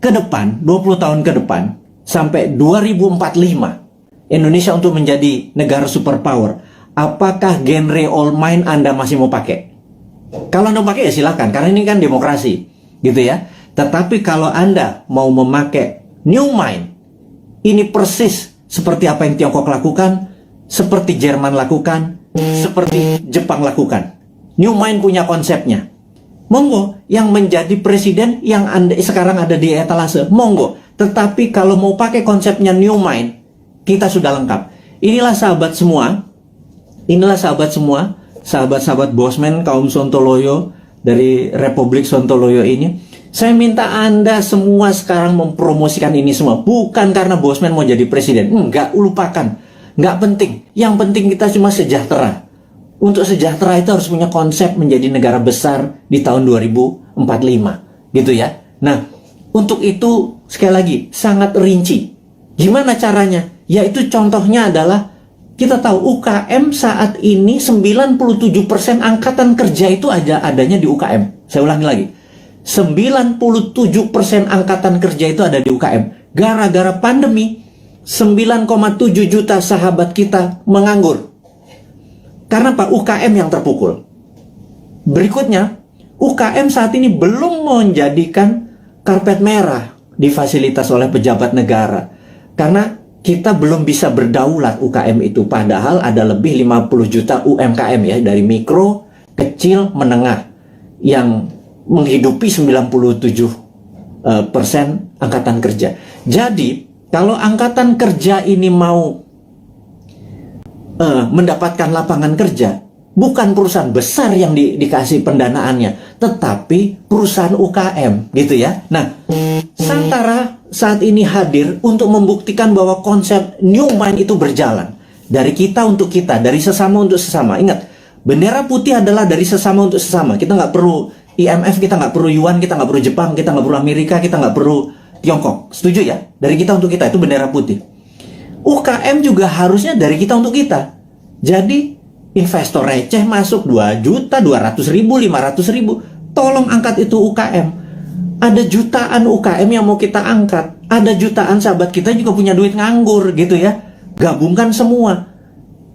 Ke depan, 20 tahun ke depan, sampai 2045, Indonesia untuk menjadi negara superpower, apakah genre old mind Anda masih mau pakai? Kalau Anda pakai ya silakan, karena ini kan demokrasi, gitu ya. Tetapi kalau Anda mau memakai new mind, ini persis seperti apa yang Tiongkok lakukan, seperti Jerman lakukan, seperti Jepang lakukan. New mind punya konsepnya. Monggo, yang menjadi presiden yang sekarang ada di etalase, monggo. Tetapi kalau mau pakai konsepnya new mind, kita sudah lengkap. Inilah sahabat semua, sahabat-sahabat Bosman, kaum Sontoloyo dari Republik Sontoloyo ini. Saya minta Anda semua sekarang mempromosikan ini semua. Bukan karena Bosman mau jadi presiden. Enggak, lupakan. Enggak penting. Yang penting kita cuma sejahtera. Untuk sejahtera itu harus punya konsep menjadi negara besar di tahun 2045. Gitu ya. Nah, untuk itu sekali lagi sangat rinci. Gimana caranya? Yaitu contohnya adalah kita tahu UKM saat ini 97% angkatan kerja itu adanya di UKM. Saya ulangi lagi. 97% angkatan kerja itu ada di UKM. Gara-gara pandemi, 9,7 juta sahabat kita menganggur. Karena Pak, UKM yang terpukul. Berikutnya, UKM saat ini belum menjadikan karpet merah difasilitas oleh pejabat negara. Karena kita belum bisa berdaulat UKM itu. Padahal ada lebih 50 juta UMKM ya, dari mikro, kecil, menengah, yang menghidupi 97% angkatan kerja. Jadi, kalau angkatan kerja ini mau mendapatkan lapangan kerja, bukan perusahaan besar yang dikasih pendanaannya, tetapi perusahaan UKM, gitu ya. Nah, Santara saat ini hadir untuk membuktikan bahwa konsep new mind itu berjalan. Dari kita untuk kita, dari sesama untuk sesama. Ingat, bendera putih adalah dari sesama untuk sesama. Kita nggak perlu IMF, kita nggak perlu Yuan, kita nggak perlu Jepang, kita nggak perlu Amerika, kita nggak perlu Tiongkok. Setuju ya? Dari kita untuk kita, itu bendera putih. UKM juga harusnya dari kita untuk kita. Jadi investor receh masuk 2 juta, 200 ribu, 500 ribu. Tolong angkat itu UKM. Ada jutaan UKM yang mau kita angkat. Ada jutaan sahabat kita juga punya duit nganggur gitu ya. Gabungkan semua.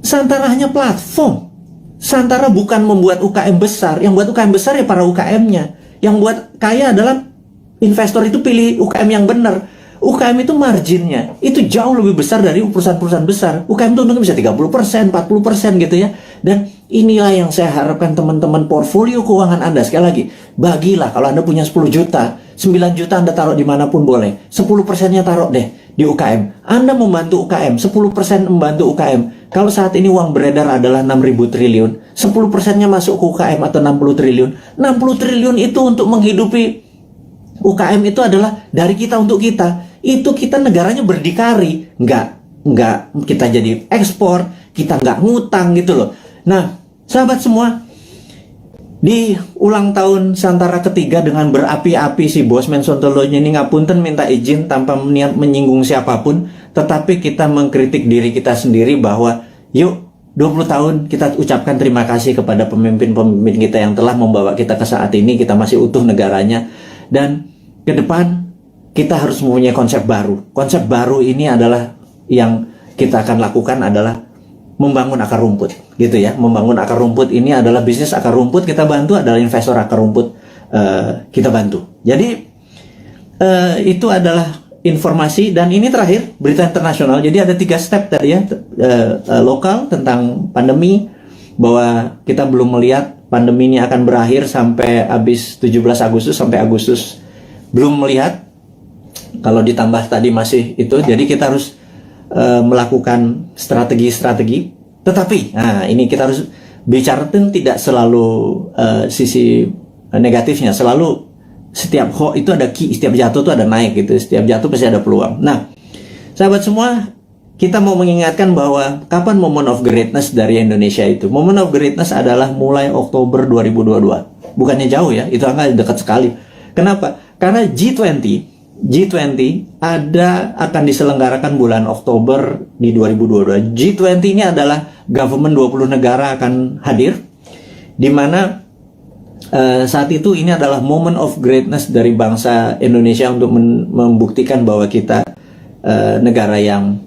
Santara hanya platform. Santara bukan membuat UKM besar. Yang buat UKM besar ya para UKM-nya. Yang buat kaya adalah investor itu pilih UKM yang benar. UKM itu marginnya itu jauh lebih besar dari perusahaan-perusahaan besar. UKM itu untungnya bisa 30%, 40% gitu ya. Dan inilah yang saya harapkan teman-teman portfolio keuangan Anda. Sekali lagi, bagilah kalau Anda punya 10 juta, 9 juta Anda taruh dimanapun boleh. 10%-nya taruh deh di UKM. Anda membantu UKM, 10% membantu UKM. Kalau saat ini uang beredar adalah 6.000 triliun, 10%-nya masuk ke UKM atau 60 triliun. 60 triliun itu untuk menghidupi UKM itu adalah dari kita untuk kita. Itu kita negaranya berdikari, nggak kita jadi ekspor, kita nggak ngutang gitu loh. Nah, sahabat semua, di ulang tahun Santara ketiga dengan berapi-api si Bosman Sontoloyo ini, ngapunten minta izin tanpa niat menyinggung siapapun, tetapi kita mengkritik diri kita sendiri bahwa yuk 20 tahun kita ucapkan terima kasih kepada pemimpin-pemimpin kita yang telah membawa kita ke saat ini, kita masih utuh negaranya. Dan ke depan kita harus mempunyai konsep baru. Konsep baru ini adalah yang kita akan lakukan adalah membangun akar rumput, gitu ya. Membangun akar rumput ini adalah bisnis akar rumput kita bantu, adalah investor akar rumput kita bantu. Jadi itu adalah informasi. Dan ini terakhir berita internasional. Jadi ada 3 step tadi ya, lokal tentang pandemi, bahwa kita belum melihat pandemi ini akan berakhir sampai habis 17 Agustus sampai Agustus, belum melihat. Kalau ditambah tadi masih itu, jadi kita harus melakukan strategi-strategi. Tetapi, nah ini kita harus bicara tidak selalu sisi negatifnya. Selalu setiap hoax itu ada key, setiap jatuh itu ada naik gitu. Setiap jatuh pasti ada peluang. Nah, sahabat semua, kita mau mengingatkan bahwa kapan moment of greatness dari Indonesia itu? Moment of greatness adalah mulai Oktober 2022. Bukannya jauh ya, itu angka dekat sekali. Kenapa? Karena G20 akan diselenggarakan bulan Oktober di 2022. G20 ini adalah government 20 negara akan hadir, di mana saat itu ini adalah moment of greatness dari bangsa Indonesia untuk membuktikan bahwa kita negara yang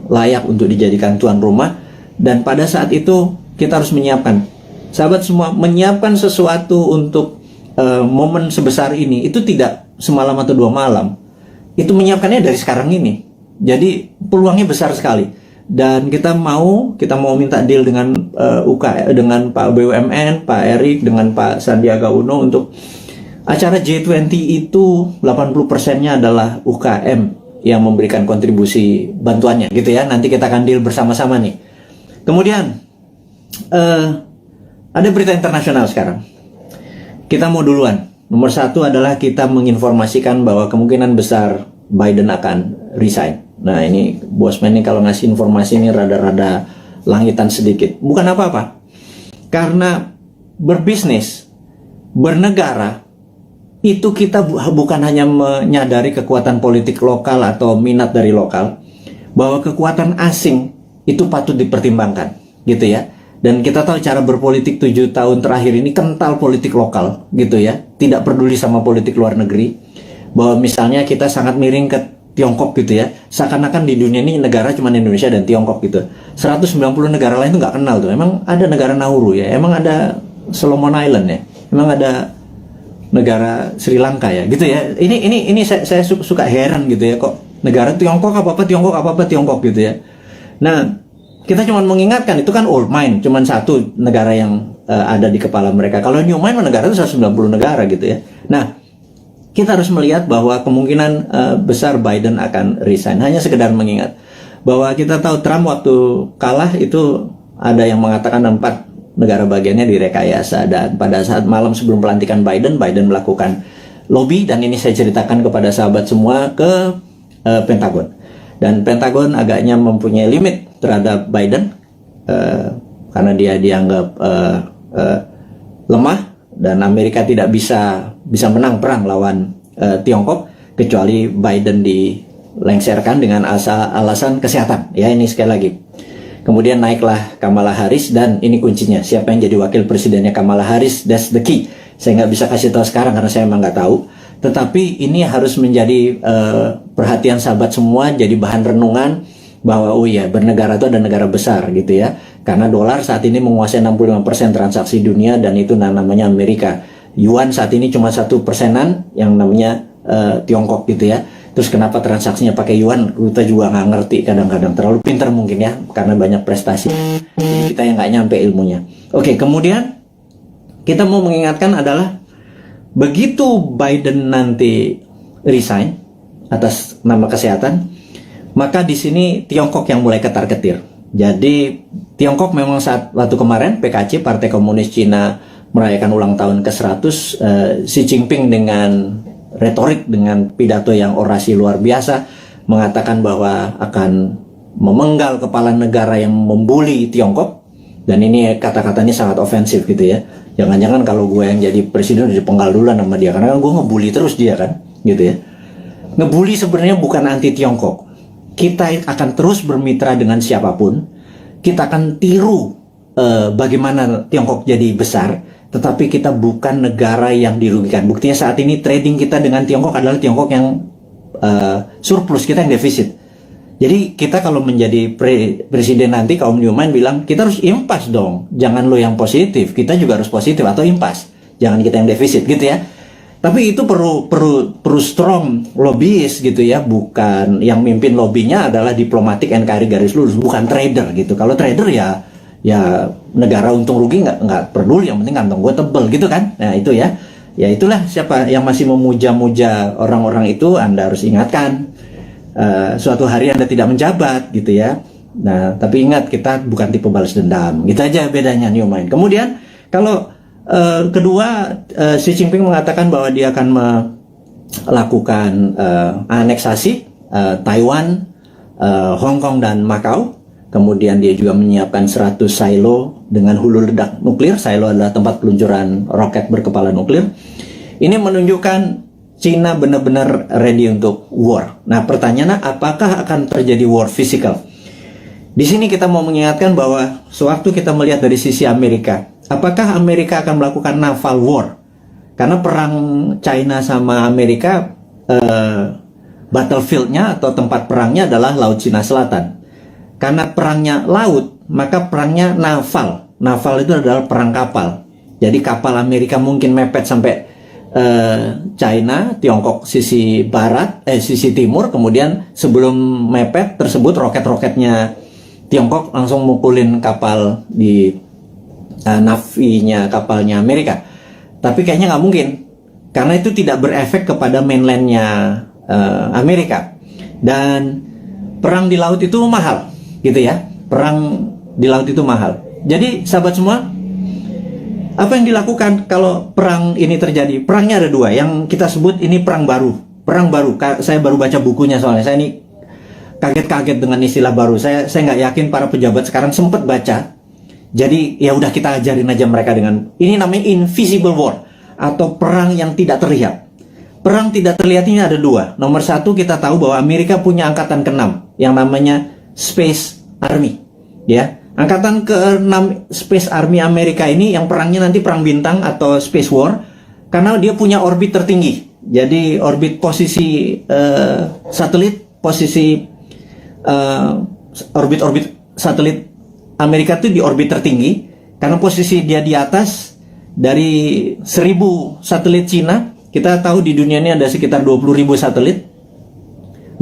layak untuk dijadikan tuan rumah. Dan pada saat itu kita harus menyiapkan, sahabat semua, menyiapkan sesuatu untuk momen sebesar ini itu tidak semalam atau 2 malam. Itu menyiapkannya dari sekarang ini. Jadi peluangnya besar sekali. Dan kita mau minta deal dengan dengan Pak BUMN, Pak Erik, dengan Pak Sandiaga Uno untuk acara G20 itu 80%-nya adalah UKM yang memberikan kontribusi bantuannya gitu ya. Nanti kita akan deal bersama-sama nih. Kemudian ada berita internasional sekarang. Kita mau duluan. Nomor 1 adalah kita menginformasikan bahwa kemungkinan besar Biden akan resign. Nah ini Bosman nih kalau ngasih informasi ini rada-rada langitan sedikit. Bukan apa-apa. Karena berbisnis, bernegara, itu kita bukan hanya menyadari kekuatan politik lokal atau minat dari lokal, bahwa kekuatan asing itu patut dipertimbangkan, gitu ya. Dan kita tahu cara berpolitik 7 tahun terakhir ini kental politik lokal, gitu ya. Tidak peduli sama politik luar negeri. Bahwa misalnya kita sangat miring ke Tiongkok gitu ya. Seakan-akan di dunia ini negara cuma Indonesia dan Tiongkok gitu. 190 negara lain itu nggak kenal tuh. Emang ada negara Nauru ya. Emang ada Solomon Island ya. Emang ada negara Sri Lanka ya gitu ya. Ini saya suka heran gitu ya, kok negara Tiongkok apa-apa Tiongkok gitu ya. Nah, kita cuma mengingatkan itu kan old mind, cuma satu negara yang ada di kepala mereka. Kalau new mind negara itu 190 negara gitu ya. Nah, kita harus melihat bahwa kemungkinan besar Biden akan resign. Hanya sekedar mengingat bahwa kita tahu Trump waktu kalah itu ada yang mengatakan 4 negara bagiannya direkayasa, dan pada saat malam sebelum pelantikan Biden melakukan lobby, dan ini saya ceritakan kepada sahabat semua, ke Pentagon. Dan Pentagon agaknya mempunyai limit terhadap Biden karena dia dianggap lemah, dan Amerika tidak bisa menang perang lawan Tiongkok kecuali Biden dilengsarkan dengan alasan kesehatan. Ya, ini sekali lagi. Kemudian naiklah Kamala Harris, dan ini kuncinya, siapa yang jadi wakil presidennya Kamala Harris, that's the key. Saya nggak bisa kasih tahu sekarang karena saya emang nggak tahu. Tetapi ini harus menjadi perhatian sahabat semua, jadi bahan renungan bahwa oh ya, bernegara itu ada negara besar gitu ya. Karena dolar saat ini menguasai 65% transaksi dunia, dan itu namanya Amerika. Yuan saat ini cuma 1%-an yang namanya Tiongkok gitu ya. Terus kenapa transaksinya pakai yuan, kita juga nggak ngerti kadang-kadang. Terlalu pintar mungkin ya, karena banyak prestasi. Jadi kita yang nggak nyampe ilmunya. Oke, kemudian kita mau mengingatkan adalah begitu Biden nanti resign atas nama kesehatan, maka di sini Tiongkok yang mulai ketar-ketir. Jadi Tiongkok memang waktu kemarin PKC, Partai Komunis Cina, merayakan ulang tahun ke-100, Xi Jinping dengan retorik, dengan pidato yang orasi luar biasa, mengatakan bahwa akan memenggal kepala negara yang membuli Tiongkok. Dan ini kata-katanya sangat ofensif gitu ya. Jangan-jangan kalau gue yang jadi presiden udah dipenggal duluan sama dia, karena kan gue ngebully terus dia kan gitu ya. Ngebully sebenarnya bukan anti Tiongkok. Kita akan terus bermitra dengan siapapun. Kita akan tiru bagaimana Tiongkok jadi besar, tetapi kita bukan negara yang dirugikan. Buktinya saat ini trading kita dengan Tiongkok adalah Tiongkok yang surplus, kita yang defisit. Jadi kita kalau menjadi presiden nanti, kaum Newman bilang kita harus impas dong, jangan lo yang positif, kita juga harus positif atau impas, jangan kita yang defisit gitu ya. Tapi itu perlu strong lobbyist gitu ya, bukan yang mimpin lobbynya adalah diplomatik NKRI garis lurus, bukan trader gitu. Kalau trader ya negara untung rugi nggak peduli, yang penting kantong gue tebel gitu kan. Nah itu ya itulah, siapa yang masih memuja-muja orang-orang itu, Anda harus ingatkan suatu hari Anda tidak menjabat gitu ya. Nah tapi ingat, kita bukan tipe balas dendam, gitu aja bedanya New Mind. Kemudian kalau kedua, Xi Jinping mengatakan bahwa dia akan melakukan aneksasi Taiwan, Hong Kong dan Macau. Kemudian dia juga menyiapkan 100 silo dengan hulu ledak nuklir. Silo adalah tempat peluncuran roket berkepala nuklir. Ini menunjukkan Cina benar-benar ready untuk war. Nah pertanyaannya, apakah akan terjadi war physical? Di sini kita mau mengingatkan bahwa sewaktu kita melihat dari sisi Amerika, apakah Amerika akan melakukan naval war? Karena perang China sama Amerika battlefieldnya atau tempat perangnya adalah Laut Cina Selatan. Karena perangnya laut, maka perangnya naval. Naval itu adalah perang kapal. Jadi kapal Amerika mungkin mepet sampai China, Tiongkok sisi barat, sisi timur. Kemudian sebelum mepet tersebut, roket-roketnya Tiongkok langsung mukulin kapal di navinya kapalnya Amerika. Tapi kayaknya nggak mungkin, karena itu tidak berefek kepada mainlandnya Amerika. Dan perang di laut itu mahal, gitu ya. Perang di laut itu mahal. Jadi sahabat semua, apa yang dilakukan kalau perang ini terjadi? Perangnya ada dua, yang kita sebut ini perang baru. Perang baru, saya baru baca bukunya soalnya. Saya ini kaget-kaget dengan istilah baru. Saya nggak yakin para pejabat sekarang sempat baca. Jadi ya udah kita ajarin aja mereka dengan ini, namanya invisible war atau perang yang tidak terlihat. Perang tidak terlihat ini ada dua. Nomor satu, kita tahu bahwa Amerika punya angkatan ke-6 yang namanya Space Army, ya. Angkatan ke-6 Space Army Amerika ini yang perangnya nanti perang bintang atau Space War, karena dia punya orbit tertinggi. Jadi orbit posisi satelit, posisi orbit satelit Amerika itu di orbit tertinggi, karena posisi dia di atas dari 1000 satelit Cina. Kita tahu di dunia ini ada sekitar 20.000 satelit.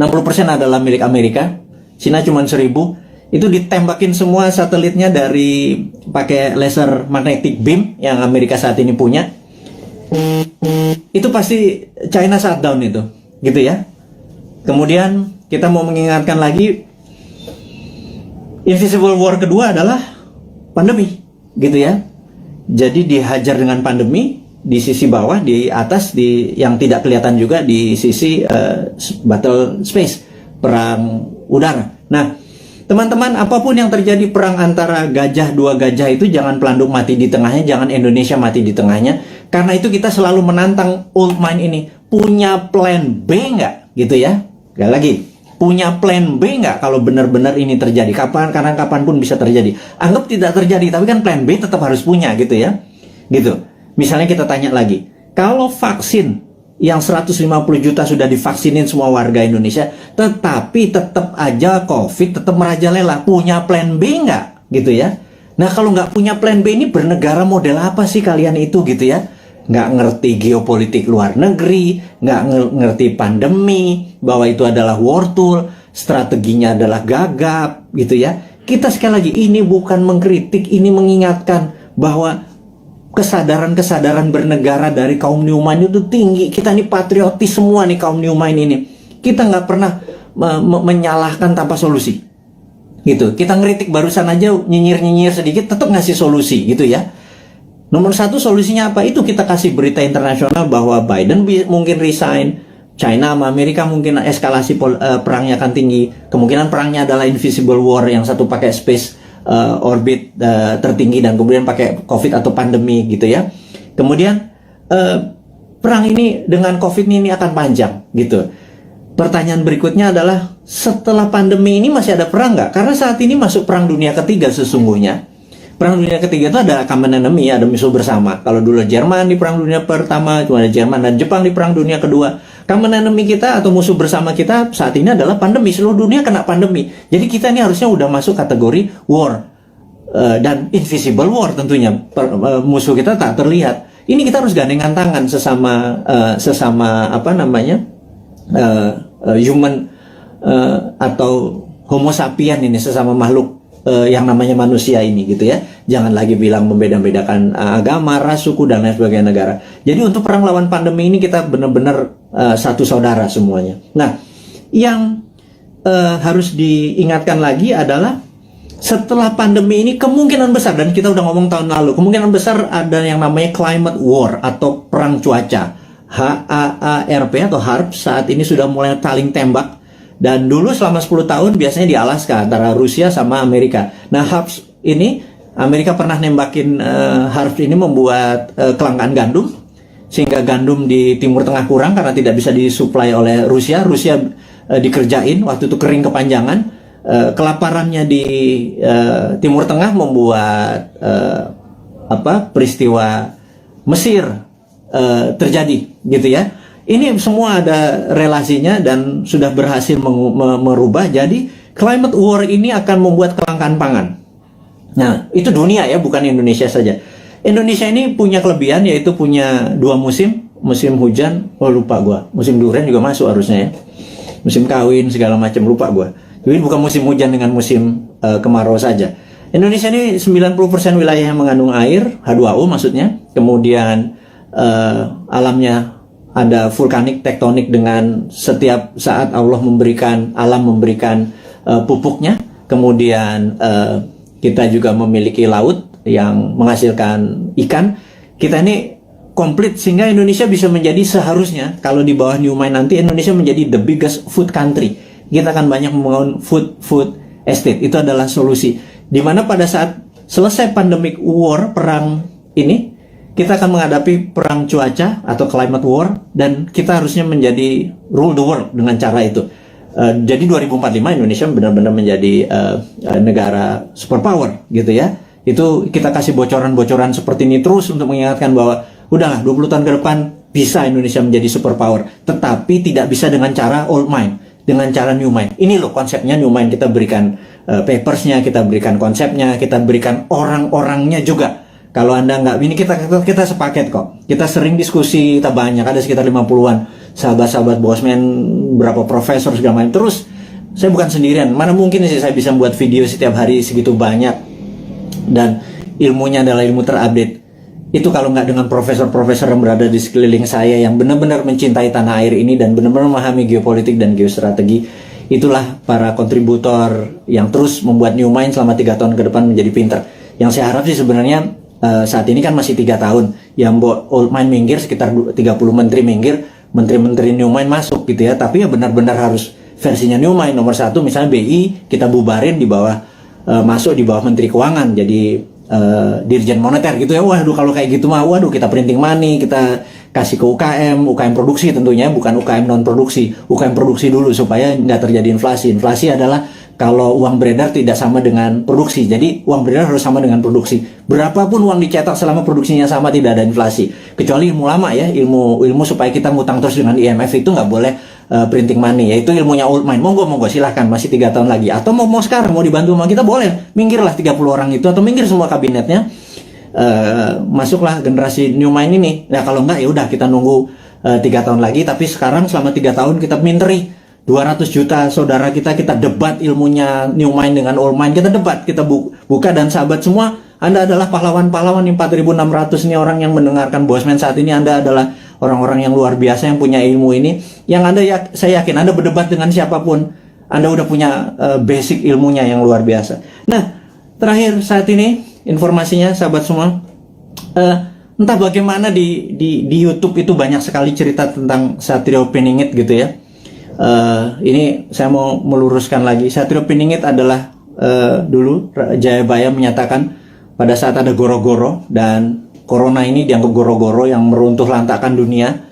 60% adalah milik Amerika. Cina cuma 1000. Itu ditembakin semua satelitnya dari pakai laser magnetic beam yang Amerika saat ini punya. Itu pasti China shutdown itu, gitu ya. Kemudian kita mau mengingatkan lagi, invisible war kedua adalah pandemi, gitu ya. Jadi dihajar dengan pandemi di sisi bawah, di atas, di yang tidak kelihatan juga di sisi battle space, perang udara. Nah, teman-teman, apapun yang terjadi perang antara gajah, dua gajah itu jangan Pelanduk mati di tengahnya, jangan Indonesia mati di tengahnya. Karena itu kita selalu menantang old mind ini, punya plan B nggak, gitu ya. Sekali lagi, punya plan B nggak kalau benar-benar ini terjadi? Karena kapanpun bisa terjadi. Anggap tidak terjadi, tapi kan plan B tetap harus punya, gitu ya. Gitu. Misalnya kita tanya lagi, kalau vaksin yang 150 juta sudah divaksinin semua warga Indonesia, tetapi tetap aja COVID tetap merajalela, punya plan B nggak, gitu ya? Nah, kalau nggak punya plan B ini bernegara model apa sih kalian itu, gitu ya? Nggak ngerti geopolitik luar negeri, nggak ngerti pandemi, bahwa itu adalah war tool, strateginya adalah gagap, gitu ya. Kita sekali lagi, ini bukan mengkritik, ini mengingatkan bahwa kesadaran bernegara dari kaum New Mind itu tinggi. Kita nih patriotis semua nih kaum New Mind ini. Kita nggak pernah menyalahkan tanpa solusi, gitu. Kita ngeritik barusan aja, nyinyir sedikit, tetap ngasih solusi, gitu ya. Nomor satu solusinya apa? Itu kita kasih berita internasional bahwa Biden mungkin resign, China sama Amerika mungkin eskalasi perangnya akan tinggi. Kemungkinan perangnya adalah invisible war, yang satu pakai space orbit tertinggi dan kemudian pakai COVID atau pandemi, gitu ya. Kemudian perang ini dengan COVID ini akan panjang, gitu. Pertanyaan berikutnya adalah, setelah pandemi ini masih ada perang nggak? Karena saat ini masuk perang dunia ketiga sesungguhnya. Perang dunia ketiga itu ada common enemy, ada musuh bersama. Kalau dulu Jerman di perang dunia pertama, cuma ada Jerman dan Jepang di perang dunia kedua. Common enemy kita atau musuh bersama kita saat ini adalah pandemi. Seluruh dunia kena pandemi. Jadi kita ini harusnya udah masuk kategori war dan invisible war tentunya. Musuh kita tak terlihat. Ini kita harus gandengan tangan sesama apa namanya human atau Homo sapien ini, sesama makhluk yang namanya manusia ini, gitu ya. Jangan lagi bilang membeda-bedakan agama, ras, suku, dan lain sebagainya negara. Jadi untuk perang lawan pandemi ini kita benar-benar satu saudara semuanya. Nah, yang harus diingatkan lagi adalah setelah pandemi ini kemungkinan besar, dan kita udah ngomong tahun lalu, kemungkinan besar ada yang namanya climate war atau perang cuaca. HAARP atau HARP saat ini sudah mulai saling tembak. Dan dulu selama 10 tahun biasanya di Alaska antara Rusia sama Amerika. Nah, HARP ini, Amerika pernah nembakin HARP ini membuat kelangkaan gandum, sehingga gandum di Timur Tengah kurang karena tidak bisa disuplai oleh Rusia. Rusia dikerjain, waktu itu kering kepanjangan. Kelaparannya di Timur Tengah membuat peristiwa Mesir terjadi, gitu ya. Ini semua ada relasinya dan sudah berhasil merubah. Jadi climate war ini akan membuat kelangkaan pangan. Nah, itu dunia ya, bukan Indonesia saja. Indonesia ini punya kelebihan, yaitu punya 2 musim. Musim hujan, lupa gua. Musim durian juga masuk harusnya ya. Musim kawin segala macam, lupa gua. Jadi bukan musim hujan dengan musim kemarau saja. Indonesia ini 90% wilayah yang mengandung air, H2O maksudnya. Kemudian alamnya ada vulkanik, tektonik, dengan setiap saat Allah memberikan, alam memberikan pupuknya. Kemudian kita juga memiliki laut yang menghasilkan ikan. Kita ini komplit sehingga Indonesia bisa menjadi, seharusnya kalau di bawah New Mind nanti, Indonesia menjadi the biggest food country. Kita akan banyak membangun food estate. Itu adalah solusi. Dimana pada saat selesai pandemic war, perang ini, kita akan menghadapi perang cuaca atau climate war, dan kita harusnya menjadi rule the world dengan cara itu. Jadi 2045 Indonesia benar-benar menjadi negara superpower gitu ya. Itu kita kasih bocoran-bocoran seperti ini terus untuk mengingatkan bahwa udahlah 20 tahun ke depan bisa Indonesia menjadi superpower, tetapi tidak bisa dengan cara old mind, dengan cara new mind. Ini loh konsepnya new mind. Kita berikan papersnya, kita berikan konsepnya, kita berikan orang-orangnya juga. Kalau Anda nggak, ini kita sepaket kok. Kita sering diskusi, kita banyak, ada sekitar 50-an sahabat-sahabat Bosman, berapa profesor segala macam. Terus saya bukan sendirian. Mana mungkin sih saya bisa buat video setiap hari segitu banyak, dan ilmunya adalah ilmu terupdate. Itu kalau nggak dengan profesor-profesor yang berada di sekeliling saya yang benar-benar mencintai tanah air ini dan benar-benar memahami geopolitik dan geostrategi. Itulah para kontributor yang terus membuat New Mind selama 3 tahun ke depan menjadi pinter. Yang saya harap sih sebenarnya saat ini kan masih 3 tahun, yang old mind minggir, sekitar 30 menteri minggir, menteri-menteri New Mind masuk gitu ya. Tapi ya benar-benar harus versinya New Mind. Nomor 1 misalnya BI kita bubarin, di bawah masuk di bawah Menteri Keuangan, jadi Dirjen Moneter gitu ya. Waduh, kalau kayak gitu mah waduh, kita printing money, kita kasih ke UKM produksi tentunya, bukan UKM non produksi, UKM produksi dulu supaya nggak terjadi inflasi. Inflasi adalah kalau uang beredar tidak sama dengan produksi. Jadi uang beredar harus sama dengan produksi. Berapapun uang dicetak selama produksinya sama, tidak ada inflasi. Kecuali ilmu lama ya, ilmu supaya kita ngutang terus dengan IMF itu nggak boleh printing money. Yaitu ilmunya old mind. Monggo silahkan, masih 3 tahun lagi. Atau mau sekarang mau dibantu sama kita boleh. Minggirlah 30 orang itu, atau minggir semua kabinetnya. Masuklah generasi New Mind ini. Nah kalau enggak ya udah kita nunggu 3 tahun lagi. Tapi sekarang selama 3 tahun kita minteri 200 juta saudara kita debat ilmunya New Mind dengan Old Mind, kita debat, kita buka. Dan sahabat semua, Anda adalah pahlawan-pahlawan 4.600 ini orang yang mendengarkan Bosman saat ini. Anda adalah orang-orang yang luar biasa yang punya ilmu ini, yang saya yakin Anda berdebat dengan siapapun, Anda udah punya basic ilmunya yang luar biasa. Nah, terakhir saat ini informasinya sahabat semua, entah bagaimana di YouTube itu banyak sekali cerita tentang Satrio Piningit gitu ya. Ini saya mau meluruskan lagi. Satrio Piningit adalah dulu Jayabaya menyatakan pada saat ada goro-goro, dan corona ini dianggap goro-goro yang meruntuh lantakan dunia,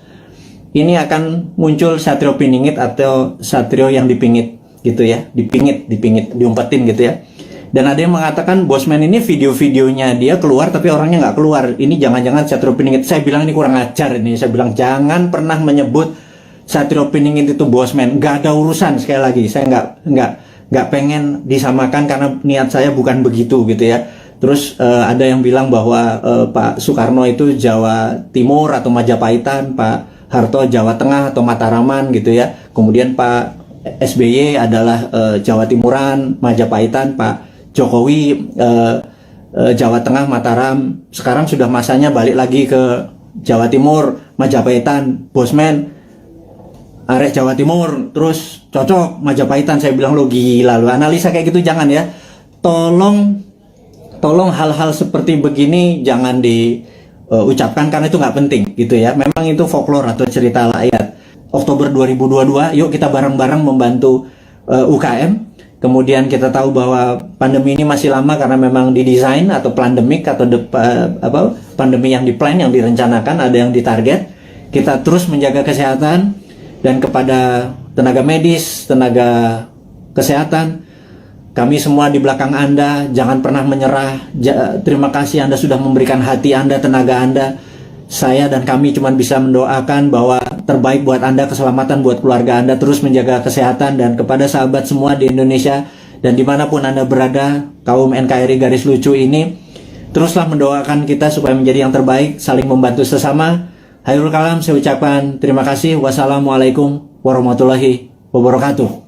ini akan muncul Satrio Piningit atau Satrio yang dipingit gitu ya, dipingit, diumpetin gitu ya. Dan ada yang mengatakan Bosman ini video-videonya dia keluar tapi orangnya nggak keluar. Ini jangan-jangan Satrio Piningit. Saya bilang ini kurang ajar ini. Saya bilang jangan pernah menyebut Satrio Piningit itu Bosman. Nggak ada urusan, sekali lagi. Saya nggak pengen disamakan karena niat saya bukan begitu gitu ya. Terus ada yang bilang bahwa Pak Soekarno itu Jawa Timur atau Majapahitan, Pak Harto Jawa Tengah atau Mataraman gitu ya. Kemudian Pak SBY adalah Jawa Timuran, Majapahitan, Pak Jokowi Jawa Tengah, Mataram. Sekarang sudah masanya balik lagi ke Jawa Timur, Majapahitan, Bosman arek Jawa Timur, terus cocok Majapahitan. Saya bilang lo gila, lo analisa kayak gitu jangan ya. Tolong hal-hal seperti begini jangan diucapkan karena itu nggak penting gitu ya. Memang itu folklore atau cerita rakyat. Oktober 2022, yuk kita bareng-bareng membantu UKM. Kemudian kita tahu bahwa pandemi ini masih lama karena memang didesain atau pandemik atau pandemi yang diplan, yang direncanakan, ada yang ditarget. Kita terus menjaga kesehatan, dan kepada tenaga medis, tenaga kesehatan, kami semua di belakang Anda, jangan pernah menyerah. Terima kasih Anda sudah memberikan hati Anda, tenaga Anda. Saya dan kami cuma bisa mendoakan bahwa terbaik buat Anda, keselamatan buat keluarga Anda, terus menjaga kesehatan. Dan kepada sahabat semua di Indonesia dan dimanapun Anda berada, kaum NKRI garis lucu ini, teruslah mendoakan kita supaya menjadi yang terbaik, saling membantu sesama. Hairul kalam, saya ucapkan terima kasih. Wassalamualaikum warahmatullahi wabarakatuh.